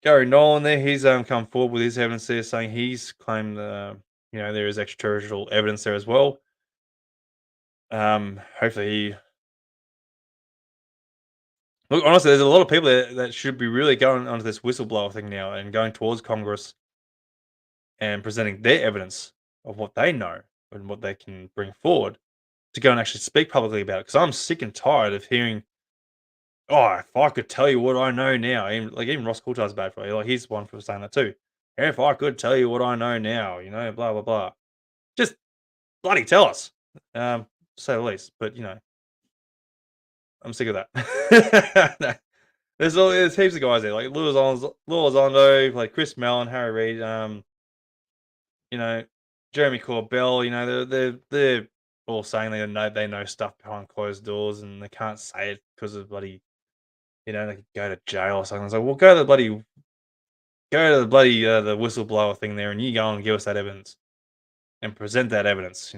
Gary Nolan there, he's come forward with his evidence there, saying he's claimed there is extraterrestrial evidence there as well. Hopefully look, honestly, there's a lot of people that should be really going onto this whistleblower thing now and going towards Congress and presenting their evidence of what they know and what they can bring forward to go and actually speak publicly about it. Because I'm sick and tired of hearing, oh, if I could tell you what I know now, even Ross Coulthard's bad for it. Like, he's one for saying that too. If I could tell you what I know now, blah, blah, blah. Just bloody tell us, to say the least. But, I'm sick of that. There's heaps of guys there, like Lou Elizondo, like Chris Mellon, Harry Reid, Jeremy Corbell. They're all saying they know stuff behind closed doors, and they can't say it because of bloody, they could go to jail or something. It's like, well, go to the bloody the whistleblower thing there, and you go and give us that evidence and present that evidence.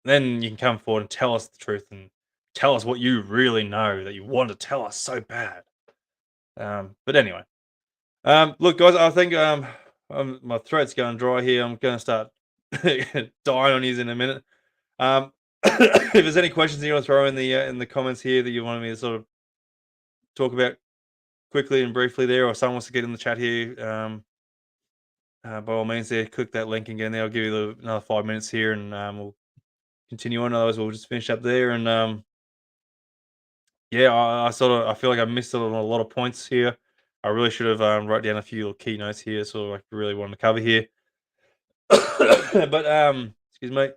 Then you can come forward and tell us the truth and tell us what you really know that you want to tell us so bad. But anyway, look, guys, I think my throat's going dry here. I'm going to start dying on you in a minute. If there's any questions you want to throw in the comments here that you wanted me to sort of talk about quickly and briefly there, or someone wants to get in the chat here, by all means, there, click that link again. There, I'll give you another 5 minutes here, and we'll continue on. Otherwise, we'll just finish up there. And I feel like I missed on a lot of points here. I really should have wrote down a few little key notes here, sort of like really wanted to cover here. But excuse me.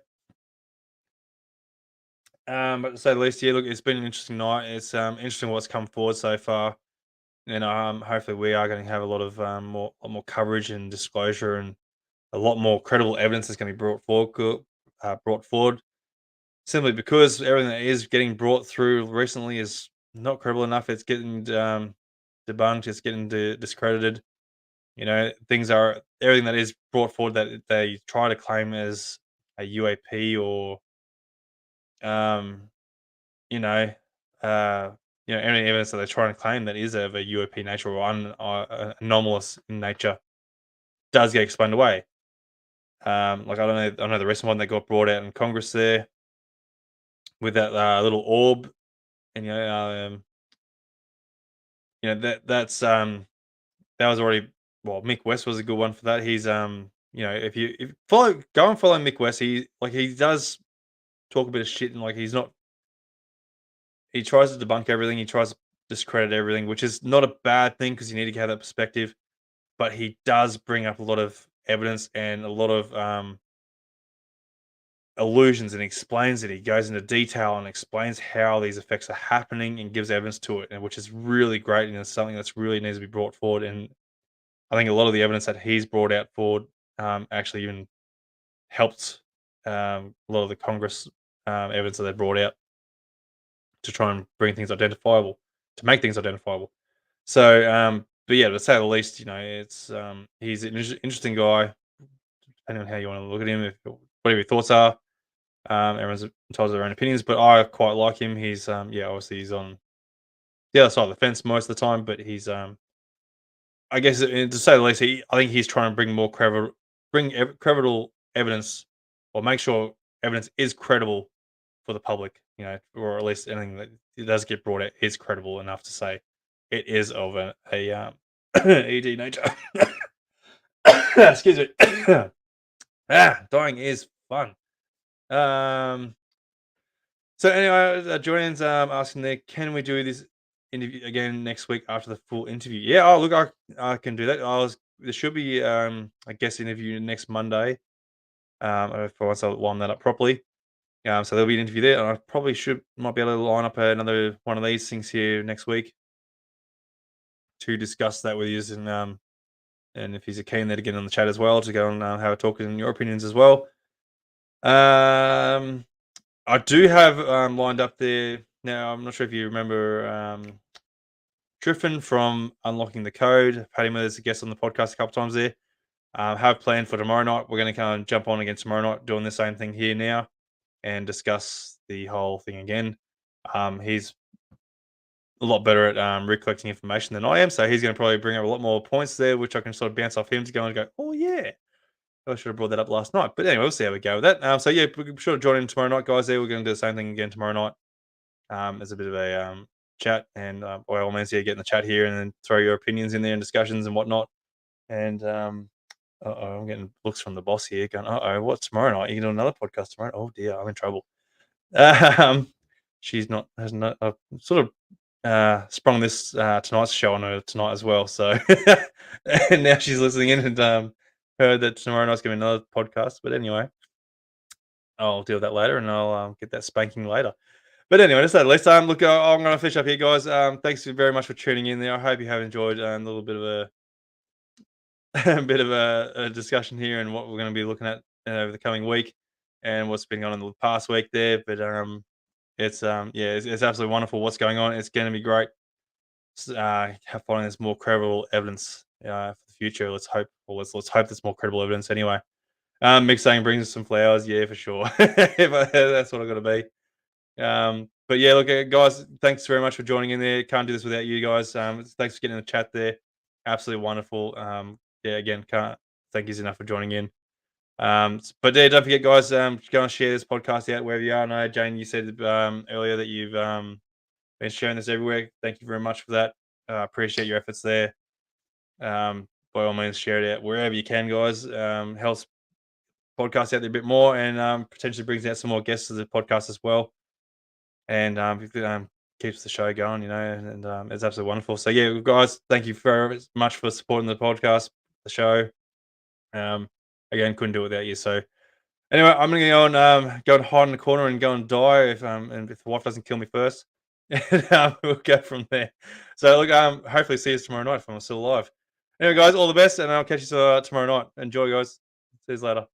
But to say the least, look, it's been an interesting night. It's interesting what's come forward so far, and hopefully we are going to have a lot of more coverage and disclosure, and a lot more credible evidence that's going to be brought forward. Simply because everything that is getting brought through recently is not credible enough. It's getting debunked. It's getting discredited. Everything that is brought forward that they try to claim as a UAP or any evidence that they're trying to claim that is of a UAP nature or anomalous in nature does get explained away. I know the recent one that got brought out in Congress there with that little orb, and that was already, well, Mick West was a good one for that. He's if you follow Mick West, he does talk a bit of shit, and he tries to debunk everything, he tries to discredit everything, which is not a bad thing because you need to have that perspective, but he does bring up a lot of evidence and a lot of illusions, and explains it. He goes into detail and explains how these effects are happening and gives evidence to it, and which is really great, and it's something that's really needs to be brought forward. And I think a lot of the evidence that he's brought out forward actually even helped a lot of the Congress evidence that they brought out to try and bring things identifiable, to make things identifiable. So, but yeah, to say the least, it's he's an interesting guy, depending on how you want to look at him, whatever your thoughts are. Everyone's entitled to their own opinions, but I quite like him. He's obviously he's on the other side of the fence most of the time, but he's I guess to say the least, I think he's trying to bring more credible evidence, or make sure evidence is credible for the public, or at least anything that does get brought out is credible enough to say it is of a ED nature. Excuse me. Dying is fun. So anyway, Julian's asking there, can we do this interview again next week after the full interview? Yeah, oh look, I can do that. There should be a guest interview next Monday. For once I'll line that up properly. So there'll be an interview there, and I probably might be able to line up another one of these things here next week to discuss that with you, and if he's keen there to get on the chat as well, to go and have a talk in your opinions as well. I do have lined up there now. I'm not sure if you remember Triffin from Unlocking the Code. Had him as a guest on the podcast a couple times there. Have planned for tomorrow night. We're going to kind of jump on again tomorrow night, doing the same thing here now, and discuss the whole thing again. He's a lot better at recollecting information than I am, so he's going to probably bring up a lot more points there, which I can sort of bounce off him to go and go, oh yeah, I should have brought that up last night. But anyway, we'll see how we go with that. So yeah, be sure to join in tomorrow night, guys. There, we're going to do the same thing again tomorrow night. As a bit of a chat, and by all means, yeah, get in the chat here and then throw your opinions in there and discussions and whatnot. And I'm getting looks from the boss here going, what's tomorrow night? You can do another podcast tomorrow? Oh dear, I'm in trouble. I've sort of sprung this tonight's show on her tonight as well. So and now she's listening in and heard that tomorrow night's going to be another podcast. But anyway, I'll deal with that later, and I'll get that spanking later. But anyway, just at least look, I'm going to finish up here, guys. Thanks very much for tuning in there. I hope you have enjoyed a little bit of a discussion here and what we're going to be looking at over the coming week and what's been going on in the past week there. But it's absolutely wonderful what's going on. It's going to be great. Finding this more credible evidence for the future. Let's hope there's more credible evidence anyway. Mick saying brings us some flowers. Yeah, for sure. That's what I've got to be. But yeah, look, guys, thanks very much for joining in there. Can't do this without you guys. Thanks for getting in the chat there. Absolutely wonderful. Yeah, again, can't thank you enough for joining in. But yeah, don't forget, guys, go and share this podcast out wherever you are. I know, Jane, you said earlier that you've been sharing this everywhere. Thank you very much for that. Appreciate your efforts there. By all means, share it out wherever you can, guys. Helps podcast out there a bit more, and potentially brings out some more guests to the podcast as well. And keeps the show going, and it's absolutely wonderful. So yeah, guys, thank you very much for supporting the podcast, the show. Again, couldn't do it without you. So anyway, I'm gonna go and hide in the corner and go and die if the wife doesn't kill me first. And we'll go from there. So look, hopefully see you tomorrow night if I'm still alive. Anyway, guys, all the best, and I'll catch you tomorrow night. Enjoy, guys. See you later.